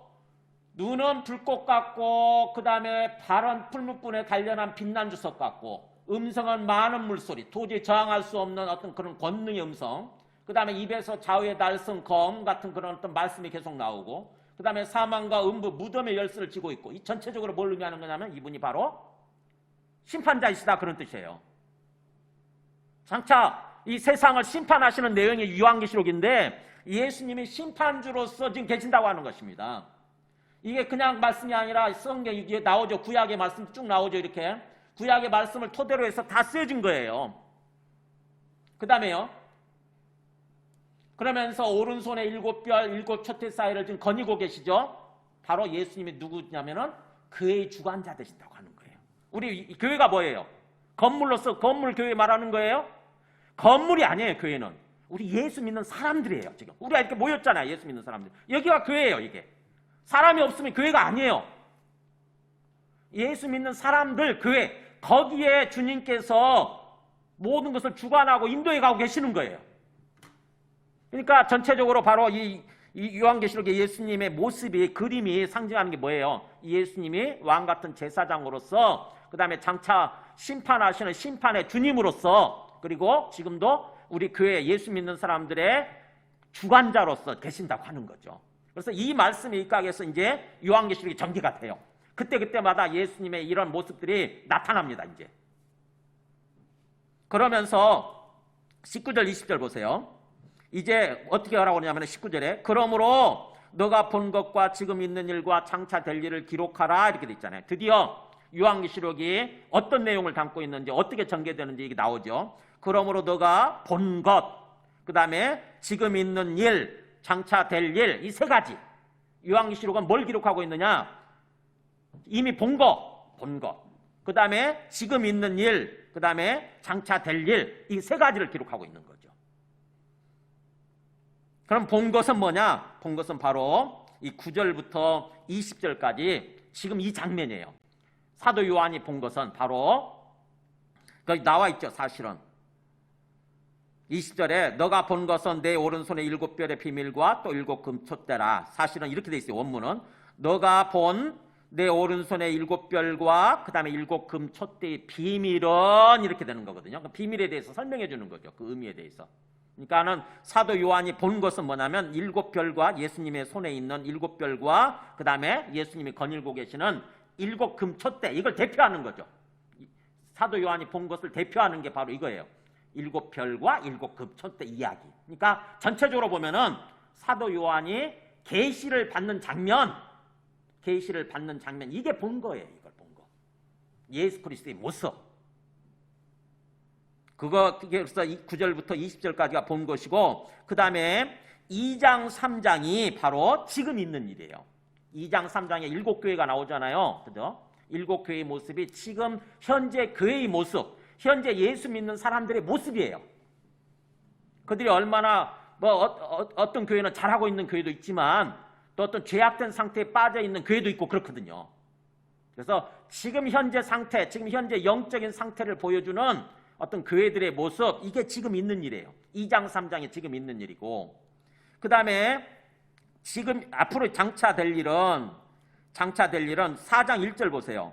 눈은 불꽃 같고, 그 다음에 발은 풀무불에 단련한 빛난 주석 같고, 음성은 많은 물소리, 도저히 저항할 수 없는 어떤 그런 권능의 음성, 그 다음에 입에서 좌우의 날성 검 같은 그런 어떤 말씀이 계속 나오고, 그 다음에 사망과 음부, 무덤의 열쇠를 쥐고 있고, 이 전체적으로 뭘 의미하는 거냐면 이분이 바로 심판자이시다, 그런 뜻이에요. 장차 이 세상을 심판하시는 내용이 요한계시록인데 예수님이 심판주로서 지금 계신다고 하는 것입니다. 이게 그냥 말씀이 아니라 성경에 나오죠. 구약의 말씀 쭉 나오죠. 이렇게 구약의 말씀을 토대로 해서 다 쓰여진 거예요. 그 다음에요. 그러면서 오른손에 7별 7촛대 사이를 지금 거니고 계시죠. 바로 예수님이 누구냐면은 그의 주관자 되신다고 하는 거예요. 우리 교회가 뭐예요? 건물로서 건물 교회 말하는 거예요? 건물이 아니에요. 교회는 우리 예수 믿는 사람들이에요. 지금 우리가 이렇게 모였잖아요. 예수 믿는 사람들. 여기가 교회예요. 이게 사람이 없으면 교회가 아니에요. 예수 믿는 사람들 교회, 거기에 주님께서 모든 것을 주관하고 인도해 가고 계시는 거예요. 그러니까 전체적으로 바로 이 요한계시록의 예수님의 모습이, 그림이 상징하는 게 뭐예요? 예수님이 왕 같은 제사장으로서, 그 다음에 장차 심판하시는 심판의 주님으로서, 그리고 지금도 우리 교회 예수 믿는 사람들의 주관자로서 계신다고 하는 거죠. 그래서 이 말씀이 입각해서 이제 요한계시록이 전개가 돼요. 그때마다 예수님의 이런 모습들이 나타납니다. 이제 그러면서 19절 20절 보세요. 이제 어떻게 하라고 하냐면 19절에 그러므로 너가 본 것과 지금 있는 일과 장차 될 일을 기록하라, 이렇게 돼 있잖아요. 드디어 요한계시록이 어떤 내용을 담고 있는지, 어떻게 전개되는지 이게 나오죠. 그러므로 너가 본 것, 그 다음에 지금 있는 일, 장차 될 일, 이 세 가지. 요한계시록은 뭘 기록하고 있느냐? 이미 본 것, 그 다음에 지금 있는 일, 그 다음에 장차 될 일, 이 세 가지를 기록하고 있는 거죠. 그럼 본 것은 뭐냐? 본 것은 바로 이 9절부터 20절까지 지금 이 장면이에요. 사도 요한이 본 것은 바로 거기 나와 있죠. 사실은 20절에 너가 본 것은 내 오른손에 7별의 비밀과 또 7금 촛대라. 사실은 이렇게 돼 있어요. 원문은 너가 본 내 오른손에 7별과 그 다음에 7금 촛대의 비밀은, 이렇게 되는 거거든요. 그 비밀에 대해서 설명해 주는 거죠. 그 의미에 대해서. 그러니까는 사도 요한이 본 것은 뭐냐면 7별과 예수님의 손에 있는 7별과 그 다음에 예수님이 거닐고 계시는 7금 촛대, 이걸 대표하는 거죠. 사도 요한이 본 것을 대표하는 게 바로 이거예요. 7별과 7금 촛대 이야기. 그러니까 전체적으로 보면은 사도 요한이 계시를 받는 장면, 이게 본 거예요. 이걸 본 거. 예수 그리스도의 모습. 그래서 9절부터 20절까지가 본 것이고, 그 다음에 2장 3장이 바로 지금 있는 일이에요. 2장 3장에 7교회가 나오잖아요. 그죠? 7교회의 모습이 지금 현재 교회의 모습, 현재 예수 믿는 사람들의 모습이에요. 그들이 얼마나 어떤 교회는 잘하고 있는 교회도 있지만 또 어떤 죄악된 상태에 빠져 있는 교회도 있고 그렇거든요. 그래서 지금 현재 상태, 지금 현재 영적인 상태를 보여주는 어떤 교회들의 모습, 이게 지금 있는 일이에요. 2장 3장이 지금 있는 일이고, 그 다음에 지금 앞으로 장차 될 일은 4장 1절 보세요.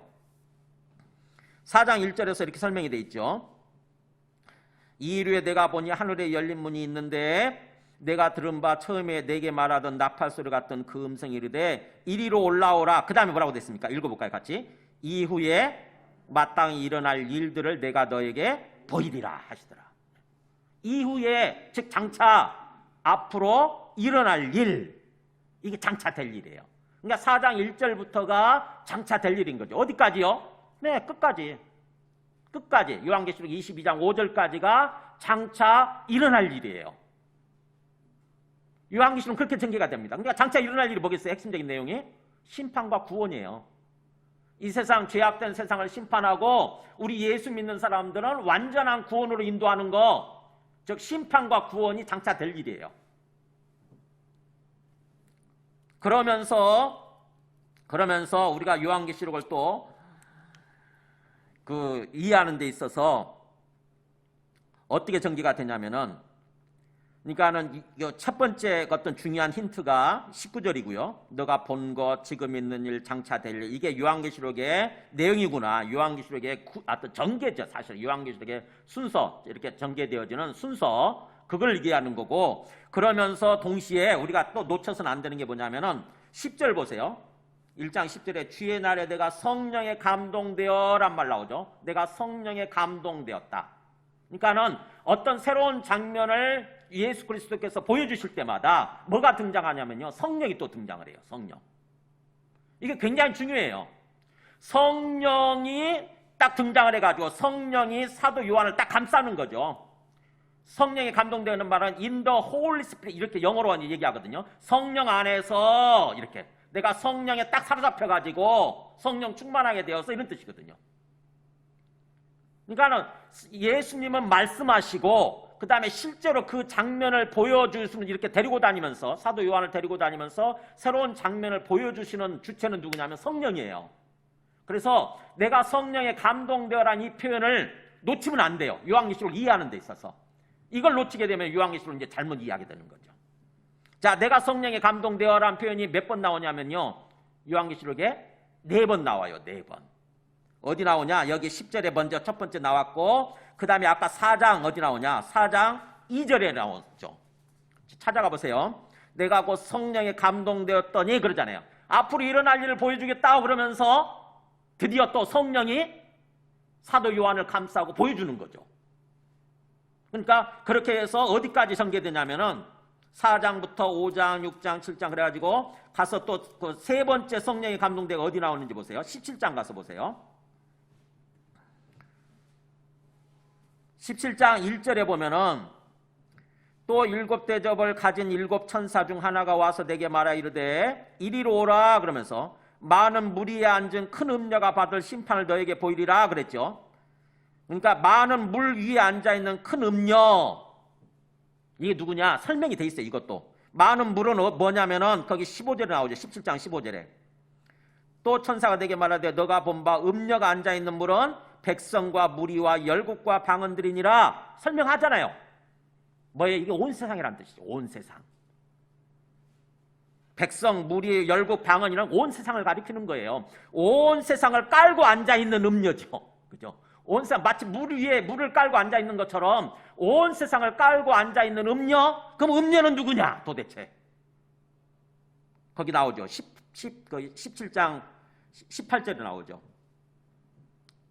4장 1절에서 이렇게 설명이 되어 있죠. 이일후에 내가 보니 하늘에 열린 문이 있는데 내가 들은 바 처음에 내게 말하던 나팔소리 같던 그 음성이 이르되 이리로 올라오라. 그 다음에 뭐라고 됐습니까? 읽어볼까요? 같이. 이후에 마땅히 일어날 일들을 내가 너에게 보이리라 하시더라. 이후에, 즉 장차 앞으로 일어날 일, 이게 장차 될 일이에요. 그러니까 4장 1절부터가 장차 될 일인 거죠. 어디까지요? 네, 끝까지 끝까지 요한계시록 22장 5절까지가 장차 일어날 일이에요. 요한계시록은 그렇게 전개가 됩니다. 그러니까 장차 일어날 일이 뭐겠어요? 핵심적인 내용이 심판과 구원이에요. 이 세상 죄악된 세상을 심판하고 우리 예수 믿는 사람들은 완전한 구원으로 인도하는 거, 즉 심판과 구원이 장차 될 일이에요. 그러면서 우리가 요한계시록을 또 이해하는 데 있어서 어떻게 전개가 되냐면은, 그러니까는 첫 번째 어떤 중요한 힌트가 19절이고요. 너가 본 것, 지금 있는 일, 장차 될 일, 이게 요한계시록의 내용이구나. 요한계시록의 어떤 전개죠. 사실 요한계시록의 순서, 이렇게 전개되어지는 순서, 그걸 얘기하는 거고, 그러면서 동시에 우리가 또 놓쳐서는 안 되는 게 뭐냐면은 10절 보세요. 1장 10절에 주의 날에 내가 성령에 감동되어 란 말 나오죠. 내가 성령에 감동되었다. 그러니까는 어떤 새로운 장면을 예수 그리스도께서 보여주실 때마다 뭐가 등장하냐면요, 성령이 또 등장을 해요. 성령. 이게 굉장히 중요해요. 성령이 딱 등장을 해가지고 성령이 사도 요한을 딱 감싸는 거죠. 성령에 감동되는 말은 in the Holy Spirit, 이렇게 영어로 얘기하거든요. 성령 안에서 이렇게 내가 성령에 딱 사로잡혀가지고 성령 충만하게 되어서, 이런 뜻이거든요. 그러니까는 예수님은 말씀하시고 그 다음에 실제로 그 장면을 보여주시는, 이렇게 데리고 다니면서, 사도 요한을 데리고 다니면서 새로운 장면을 보여주시는 주체는 누구냐면 성령이에요. 그래서 내가 성령에 감동되어라는 이 표현을 놓치면 안 돼요. 요한계시록을 이해하는 데 있어서. 이걸 놓치게 되면 요한계시록을 이제 잘못 이해하게 되는 거죠. 자, 내가 성령에 감동되어라는 표현이 몇 번 나오냐면요, 요한계시록에 4번 나와요. 4번. 어디 나오냐? 여기 10절에 먼저 첫 번째 나왔고, 그 다음에 아까 4장 어디 나오냐? 4장 2절에 나오죠. 찾아가 보세요. 내가 곧 성령에 감동되었더니 그러잖아요. 앞으로 일어날 일을 보여주겠다 그러면서 드디어 또 성령이 사도 요한을 감싸고 보여주는 거죠. 그러니까 그렇게 해서 어디까지 전개되냐면은 4장부터 5장, 6장, 7장 그래가지고 가서 또 그 세 번째 성령의 감동대가 어디 나오는지 보세요. 17장 가서 보세요. 17장 1절에 보면은 또 7 대접을 가진 7 천사 중 하나가 와서 내게 말하 이르되 이리로 오라 그러면서 많은 물 위에 앉은 큰 음녀가 받을 심판을 너에게 보이리라 그랬죠. 그러니까 많은 물 위에 앉아있는 큰 음녀, 이게 누구냐? 설명이 돼 있어요. 이것도 많은 물은 뭐냐면은 거기 15절에 나오죠. 17장 15절에 또 천사가 내게 말하되 너가 본 바 음녀가 앉아있는 물은 백성과 무리와 열국과 방언들이니라 설명하잖아요. 뭐예요? 이게 온 세상이라는 뜻이죠. 온 세상. 백성, 무리, 열국, 방언이란 온 세상을 가리키는 거예요. 온 세상을 깔고 앉아있는 음녀죠. 그죠? 온 세상, 마치 물 위에 물을 깔고 앉아있는 것처럼 온 세상을 깔고 앉아있는 음녀? 그럼 음녀는 누구냐 도대체? 거기 나오죠. 17장 18절에 나오죠.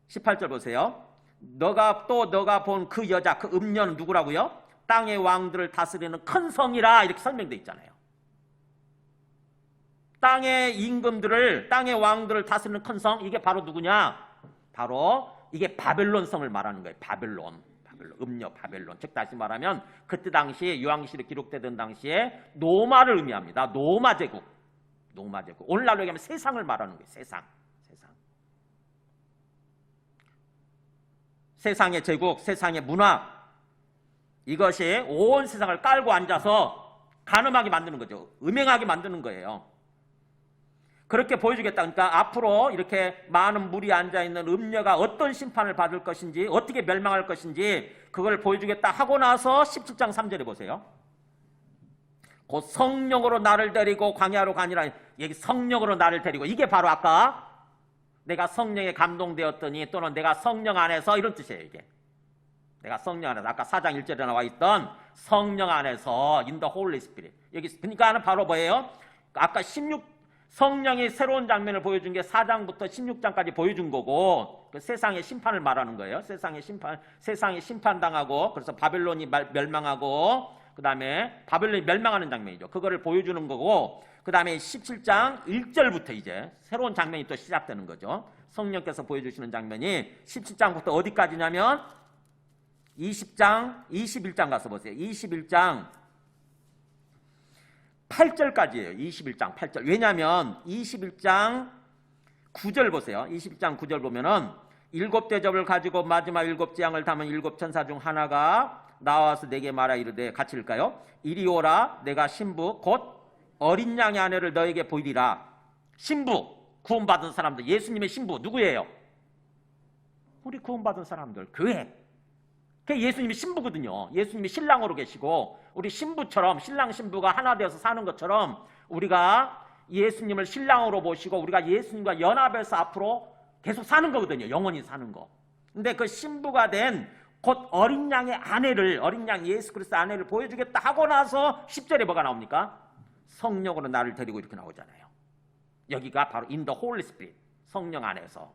18절 보세요. 너가 본 그 여자, 그 음녀는 누구라고요? 땅의 왕들을 다스리는 큰 성이라 이렇게 설명되어 있잖아요. 땅의 임금들을, 땅의 왕들을 다스리는 큰 성, 이게 바로 누구냐? 바로 이게 바벨론 성을 말하는 거예요. 바벨론, 음녀 바벨론. 즉 다시 말하면 그때 당시에 요한계시록이 기록되던 당시에 노마를 의미합니다. 노마 제국. 오늘날로 얘기하면 세상을 말하는 거예요. 세상의 제국, 세상의 문화, 이것이 온 세상을 깔고 앉아서 간음하게 만드는 거죠. 음행하게 만드는 거예요. 그렇게 보여주겠다. 그러니까 앞으로 이렇게 많은 물이 앉아있는 음녀가 어떤 심판을 받을 것인지, 어떻게 멸망할 것인지 그걸 보여주겠다 하고 나서 17장 3절에 보세요. 곧 성령으로 나를 데리고 광야로 가니라. 여기 성령으로 나를 데리고, 이게 바로 아까 내가 성령에 감동되었더니, 또는 내가 성령 안에서, 이런 뜻이에요. 이게 내가 성령 안에서, 아까 4장 1절에 나와 있던 성령 안에서 in the Holy Spirit. 여기 그러니까는 바로 뭐예요? 아까 성령이 새로운 장면을 보여준 게 4장부터 16장까지 보여준 거고, 그 세상의 심판을 말하는 거예요. 세상이 심판당하고, 그래서 바벨론이 멸망하고, 그 다음에 바벨론이 멸망하는 장면이죠. 그거를 보여주는 거고, 그 다음에 17장 1절부터 이제 새로운 장면이 또 시작되는 거죠. 성령께서 보여주시는 장면이 17장부터 어디까지냐면 21장 가서 보세요. 21장 8절까지예요. 21장 8절. 왜냐하면 21장 9절 보세요. 21장 9절 보면은 일곱 대접을 가지고 마지막 일곱 재앙을 담은 일곱 천사 중 하나가 나와서 내게 말하 이르되, 같이 읽을까요? 이리 오라. 내가 신부 곧 어린 양의 아내를 너에게 보이리라. 신부, 구원받은 사람들, 예수님의 신부 누구예요? 우리 구원받은 사람들, 교회. 그게 예수님이 신부거든요. 예수님이 신랑으로 계시고 우리 신부처럼, 신랑 신부가 하나 되어서 사는 것처럼 우리가 예수님을 신랑으로 모시고 우리가 예수님과 연합해서 앞으로 계속 사는 거거든요. 영원히 사는 거. 근데 그 신부가 된 곧 어린 양의 아내를, 어린 양 예수 그리스도 아내를 보여주겠다 하고 나서 10절에 뭐가 나옵니까? 성령으로 나를 데리고 이렇게 나오잖아요. 여기가 바로 in the Holy Spirit, 성령 안에서.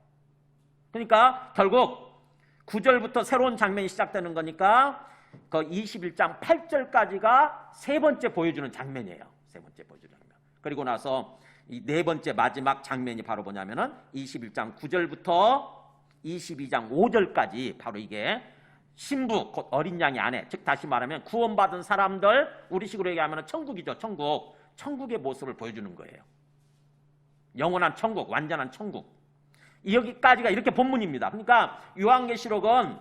그러니까 결국 9절부터 새로운 장면이 시작되는 거니까 그 21장 8절까지가 세 번째 보여주는 장면이에요. 세 번째 보여주는 장면. 그리고 나서 이 네 번째 마지막 장면이 바로 뭐냐면은 21장 9절부터 22장 5절까지 바로 이게 신부, 곧 어린 양의 아내, 즉 다시 말하면 구원받은 사람들, 우리식으로 얘기하면 천국이죠. 천국. 천국의 모습을 보여주는 거예요. 영원한 천국, 완전한 천국. 여기까지가 이렇게 본문입니다. 그러니까 요한계시록은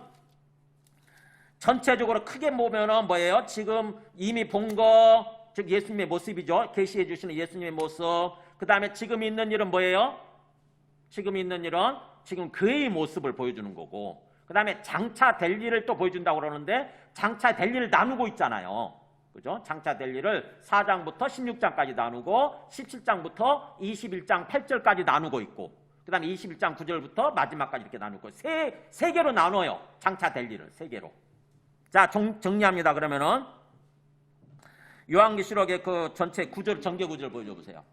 전체적으로 크게 보면은 뭐예요? 지금 이미 본 거, 즉 예수님의 모습이죠. 계시해 주시는 예수님의 모습. 그 다음에 지금 있는 일은 뭐예요? 지금 있는 일은 지금 그의 모습을 보여주는 거고, 그 다음에 장차 될 일을 또 보여준다고 그러는데, 장차 될 일을 나누고 있잖아요. 그죠? 장차 될 일을 4장부터 16장까지 나누고 17장부터 21장 8절까지 나누고 있고, 그 다음에 21장 9절부터 마지막까지 이렇게 나누고 세 개로 나눠요. 장차 될 일을 세 개로. 자, 정리합니다. 그러면은 요한계시록의 그 전체 구절, 전개 구절 보여줘 보세요.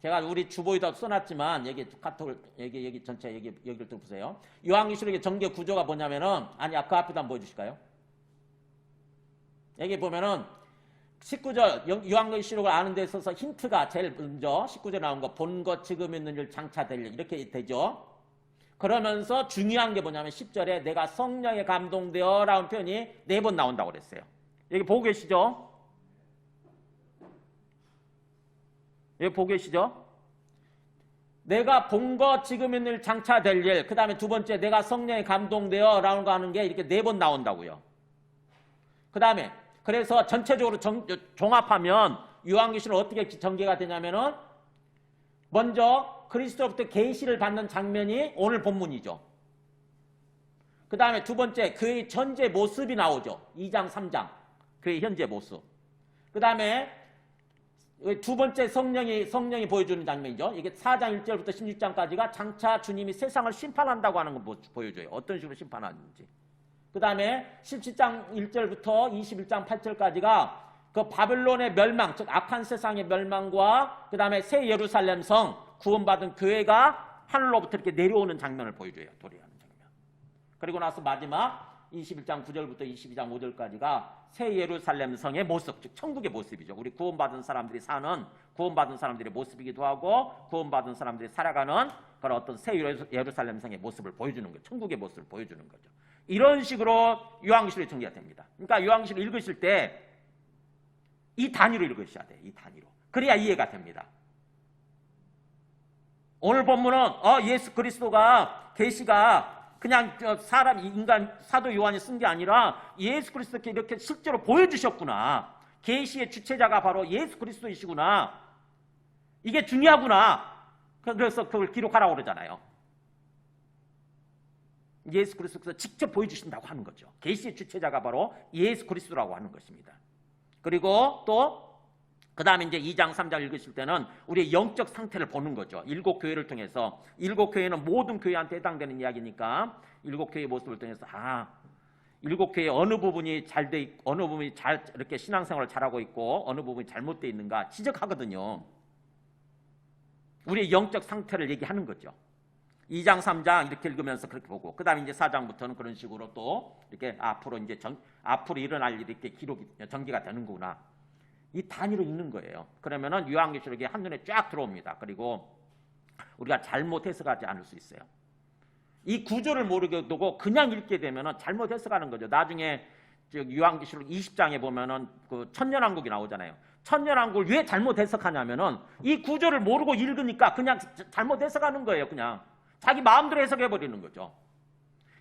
제가 우리 주보에다 써놨지만 여기 카톡을 여기 전체 여기를 또 보세요. 요한계시록의 전개 구조가 뭐냐면은, 아니 그 앞에도 한번 보여주실까요? 여기 보면은 19절 요한계시록을 아는 데 있어서 힌트가 제일 먼저 19절에 나온 거, 본 것, 지금 있는 일, 장차 될 일, 이렇게 되죠. 그러면서 중요한 게 뭐냐면 10절에 내가 성령에 감동되어 라는 표현이 4번 나온다고 그랬어요. 여기 보고 계시죠? 여기 보고 계시죠? 내가 본 것, 지금 있는 일, 장차 될 일, 그 다음에 두 번째 내가 성령에 감동되어 라는 거 하는 게 이렇게 4번 나온다고요. 그 다음에 그래서 전체적으로 종합하면 요한계시록 어떻게 전개가 되냐면은, 먼저 그리스도로부터 계시를 받는 장면이 오늘 본문이죠. 그 다음에 두 번째 그의 현재 모습이 나오죠. 2장 3장 그의 현재 모습. 그 다음에 두 번째 성령이 보여주는 장면이죠. 이게 4장 1절부터 16장까지가 장차 주님이 세상을 심판한다고 하는 걸 보여줘요. 어떤 식으로 심판하는지. 그 다음에 17장 1절부터 21장 8절까지가 그 바벨론의 멸망, 즉 악한 세상의 멸망과 그 다음에 새 예루살렘 성, 구원받은 교회가 하늘로부터 이렇게 내려오는 장면을 보여줘요. 도래하는 장면. 그리고 나서 마지막 21장 9절부터 22장 5절까지가 새 예루살렘 성의 모습, 즉 천국의 모습이죠. 우리 구원받은 사람들이 사는, 구원받은 사람들의 모습이기도 하고 구원받은 사람들이 살아가는 그런 어떤 새 예루살렘 성의 모습을 보여주는 거죠. 천국의 모습을 보여주는 거죠. 이런 식으로 요한계시록이 전개가 됩니다. 그러니까 요한계시록 읽으실 때 이 단위로 읽으셔야 돼요. 이 단위로. 그래야 이해가 됩니다. 오늘 본문은 예수 그리스도가 계시가 그냥 사람, 인간, 사도 요한이 쓴 게 아니라 예수 그리스도께 이렇게 실제로 보여주셨구나. 계시의 주체자가 바로 예수 그리스도이시구나. 이게 중요하구나. 그래서 그걸 기록하라고 그러잖아요. 예수 그리스도께서 직접 보여주신다고 하는 거죠. 계시의 주체자가 바로 예수 그리스도라고 하는 것입니다. 그리고 또 그 다음에 이제 2장 3장 읽으실 때는 우리의 영적 상태를 보는 거죠. 7 교회를 통해서. 7 교회는 모든 교회한테 해당되는 이야기니까 7 교회의 모습을 통해서 7 교회 어느 부분이 잘 돼 있고 어느 부분이 잘 이렇게 신앙생활을 잘하고 있고 어느 부분이 잘못되어 있는가 지적하거든요. 우리의 영적 상태를 얘기하는 거죠. 2장 3장 이렇게 읽으면서 그렇게 보고, 그 다음에 이제 4장부터는 그런 식으로 또 이렇게 앞으로 이제 앞으로 일어날 일이 이렇게 기록이 전개가 되는구나. 이 단위로 읽는 거예요. 그러면은 요한계시록이 한눈에 쫙 들어옵니다. 그리고 우리가 잘못 해석하지 않을 수 있어요. 이 구조를 모르게 두고 그냥 읽게 되면은 잘못 해석하는 거죠. 나중에 요한계시록 20장에 보면은 그 천년왕국이 나오잖아요. 천년왕국을 왜 잘못 해석하냐면은 이 구조를 모르고 읽으니까 그냥 잘못 해석하는 거예요. 그냥 자기 마음대로 해석해 버리는 거죠.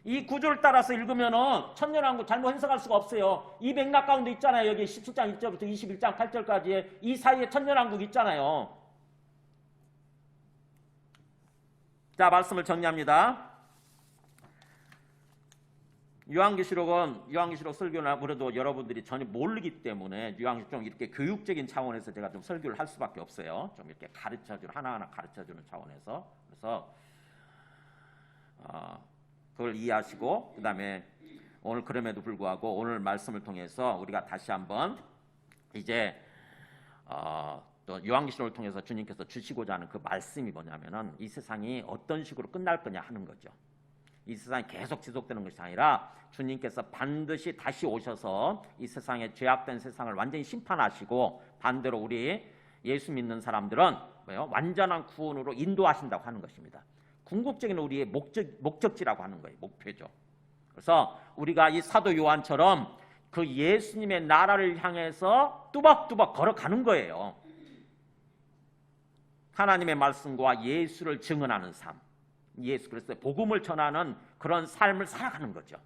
이 구조를 따라서 읽으면은 천년왕국 잘못 해석할 수가 없어요. 이 맥락 가운데 있잖아요. 여기 17장 1절부터 21장 8절까지 이 사이에 천년왕국 있잖아요. 자, 말씀을 정리합니다. 요한계시록 설교는 아무래도 여러분들이 전혀 모르기 때문에 요한계시록 좀 이렇게 교육적인 차원에서 제가 좀 설교를 할 수밖에 없어요. 좀 이렇게 하나하나 가르쳐주는 차원에서. 그래서 그걸 이해하시고, 그 다음에 오늘 그럼에도 불구하고 오늘 말씀을 통해서 우리가 다시 한번 이제 또 요한계시록을 통해서 주님께서 주시고자 하는 그 말씀이 뭐냐면은 이 세상이 어떤 식으로 끝날 거냐 하는 거죠. 이 세상이 계속 지속되는 것이 아니라 주님께서 반드시 다시 오셔서 이 세상에 죄악된 세상을 완전히 심판하시고 반대로 우리 예수 믿는 사람들은 완전한 구원으로 인도하신다고 하는 것입니다. 궁극적인 우리의 목적지라고 하는 거예요. 목표죠. 그래서 우리가 이 사도 요한처럼 그 예수님의 나라를 향해서 뚜벅뚜벅 걸어가는 거예요. 하나님의 말씀과 예수를 증언하는 삶, 예수 그리스도의 복음을 전하는 그런 삶을 살아가는 거죠.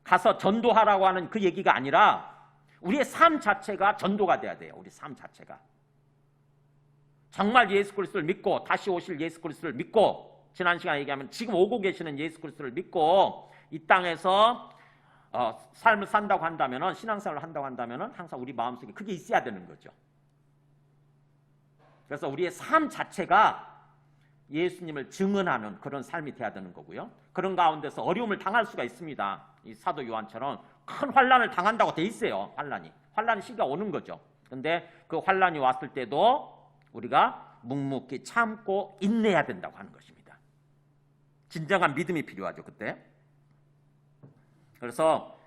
가서 전도하라고 하는 그 얘기가 아니라 우리의 삶 자체가 전도가 돼야 돼요. 우리 삶 자체가 정말 예수 그리스도를 믿고 다시 오실 예수 그리스도를 믿고 지난 시간에 얘기하면 지금 오고 계시는 예수 그리스도를 믿고 이 땅에서 삶을 산다고 한다면은, 신앙생활을 한다고 한다면은 항상 우리 마음속에 그게 있어야 되는 거죠. 그래서 우리의 삶 자체가 예수님을 증언하는 그런 삶이 돼야 되는 거고요. 그런 가운데서 어려움을 당할 수가 있습니다. 이 사도 요한처럼 큰 환난을 당한다고 돼 있어요. 환난 시기가 오는 거죠. 근데 그 환난이 왔을 때도 우리가 묵묵히 참고 인내해야 된다고 하는 것입니다. 진정한 믿음이 필요하죠, 그때. 그래서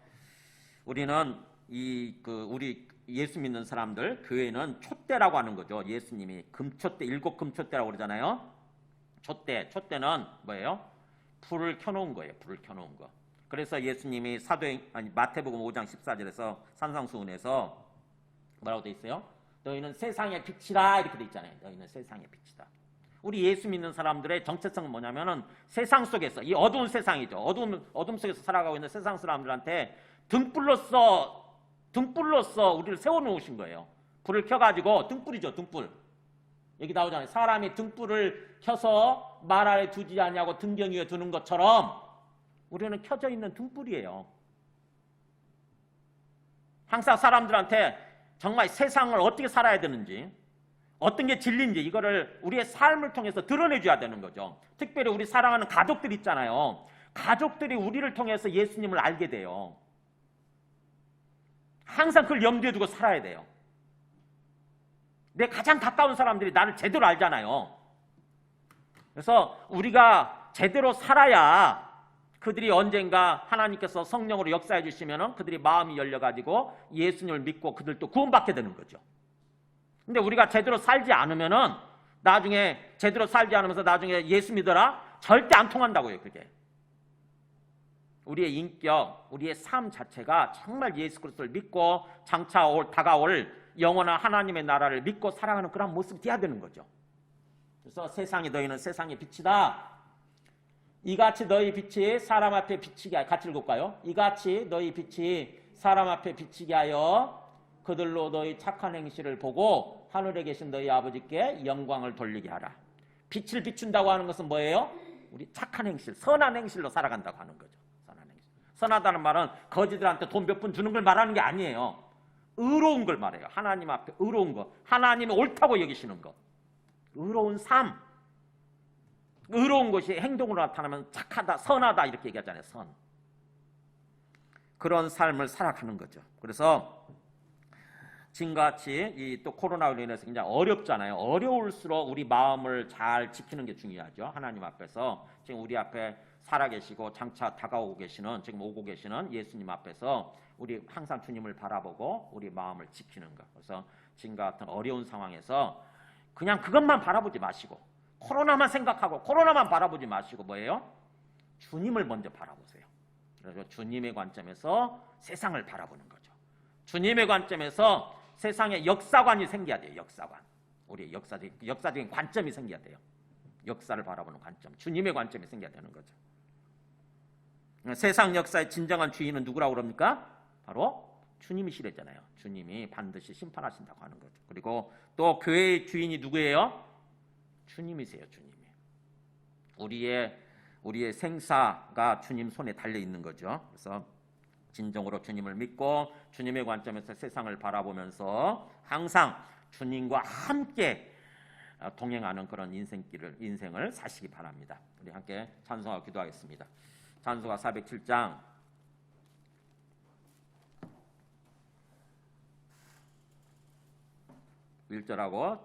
우리는 우리 예수 믿는 사람들, 교회는 촛대라고 하는 거죠. 예수님이 금촛대, 7 금촛대라고 그러잖아요. 촛대는 뭐예요? 불을 켜놓은 거예요. 불을 켜놓은 거. 그래서 예수님이 마태복음 5장 14절에서 산상수훈에서 뭐라고 돼 있어요? 너희는 세상의 빛이라 이렇게 돼 있잖아요. 너희는 세상의 빛이다. 우리 예수 믿는 사람들의 정체성은 뭐냐면은 세상 속에서, 이 어두운 세상이죠. 어둠 속에서 살아가고 있는 세상 사람들한테 등불로서 우리를 세워놓으신 거예요. 불을 켜가지고, 등불이죠, 등불. 여기 나오잖아요. 사람이 등불을 켜서 말 아래 두지 않냐고 등경 위에 두는 것처럼 우리는 켜져 있는 등불이에요. 항상 사람들한테 정말 세상을 어떻게 살아야 되는지, 어떤 게 진리인지 이거를 우리의 삶을 통해서 드러내줘야 되는 거죠. 특별히 우리 사랑하는 가족들 있잖아요. 가족들이 우리를 통해서 예수님을 알게 돼요. 항상 그걸 염두에 두고 살아야 돼요. 내 가장 가까운 사람들이 나를 제대로 알잖아요. 그래서 우리가 제대로 살아야 그들이 언젠가 하나님께서 성령으로 역사해 주시면 그들이 마음이 열려가지고 예수님을 믿고 그들도 구원받게 되는 거죠. 근데 우리가 제대로 살지 않으면은 제대로 살지 않으면서 나중에 예수 믿어라? 절대 안 통한다고요, 그게. 우리의 인격, 우리의 삶 자체가 정말 예수 그리스도를 믿고 장차 다가올 영원한 하나님의 나라를 믿고 살아가는 그런 모습이 돼야 되는 거죠. 그래서 너희는 세상의 빛이다. 이같이 너희 빛이 사람 앞에 비치게 하여, 같이 읽을까요? 이같이 너희 빛이 사람 앞에 비치게 하여 그들로 너희 착한 행실을 보고 하늘에 계신 너희 아버지께 영광을 돌리게 하라. 빛을 비춘다고 하는 것은 뭐예요? 우리 착한 행실, 선한 행실로 살아간다고 하는 거죠. 선한 행실. 선하다는 말은 거지들한테 돈 몇 푼 주는 걸 말하는 게 아니에요. 의로운 걸 말해요. 하나님 앞에 의로운 거. 하나님이 옳다고 여기시는 거. 의로운 삶. 의로운 것이 행동으로 나타나면 착하다, 선하다 이렇게 얘기하잖아요. 선. 그런 삶을 살아가는 거죠. 그래서 지금같이 또 코로나로 인해서 굉장히 어렵잖아요. 어려울수록 우리 마음을 잘 지키는 게 중요하죠. 하나님 앞에서 지금 우리 앞에 살아계시고 장차 다가오고 계시는, 지금 오고 계시는 예수님 앞에서 우리 항상 주님을 바라보고 우리 마음을 지키는 것. 그래서 지금과 같은 어려운 상황에서 그냥 그것만 바라보지 마시고 코로나만 생각하고 코로나만 바라보지 마시고 뭐예요? 주님을 먼저 바라보세요. 그래서 주님의 관점에서 세상을 바라보는 거죠. 주님의 관점에서 세상의 역사관이 생겨야 돼요. 역사관. 우리의 역사적인 관점이 생겨야 돼요. 역사를 바라보는 관점. 주님의 관점이 생겨야 되는 거죠. 세상 역사의 진정한 주인은 누구라고 그럽니까? 바로 주님이시랬잖아요. 주님이 반드시 심판하신다고 하는 거죠. 그리고 또 교회의 주인이 누구예요? 주님이세요. 주님이. 우리의 생사가 주님 손에 달려 있는 거죠. 그래서 진정으로 주님을 믿고 주님의 관점에서 세상을 바라보면서 항상 주님과 함께 동행하는 그런 인생을 사시기 바랍니다. 우리 함께 찬송하고 기도하겠습니다. 찬송가 407장 1절하고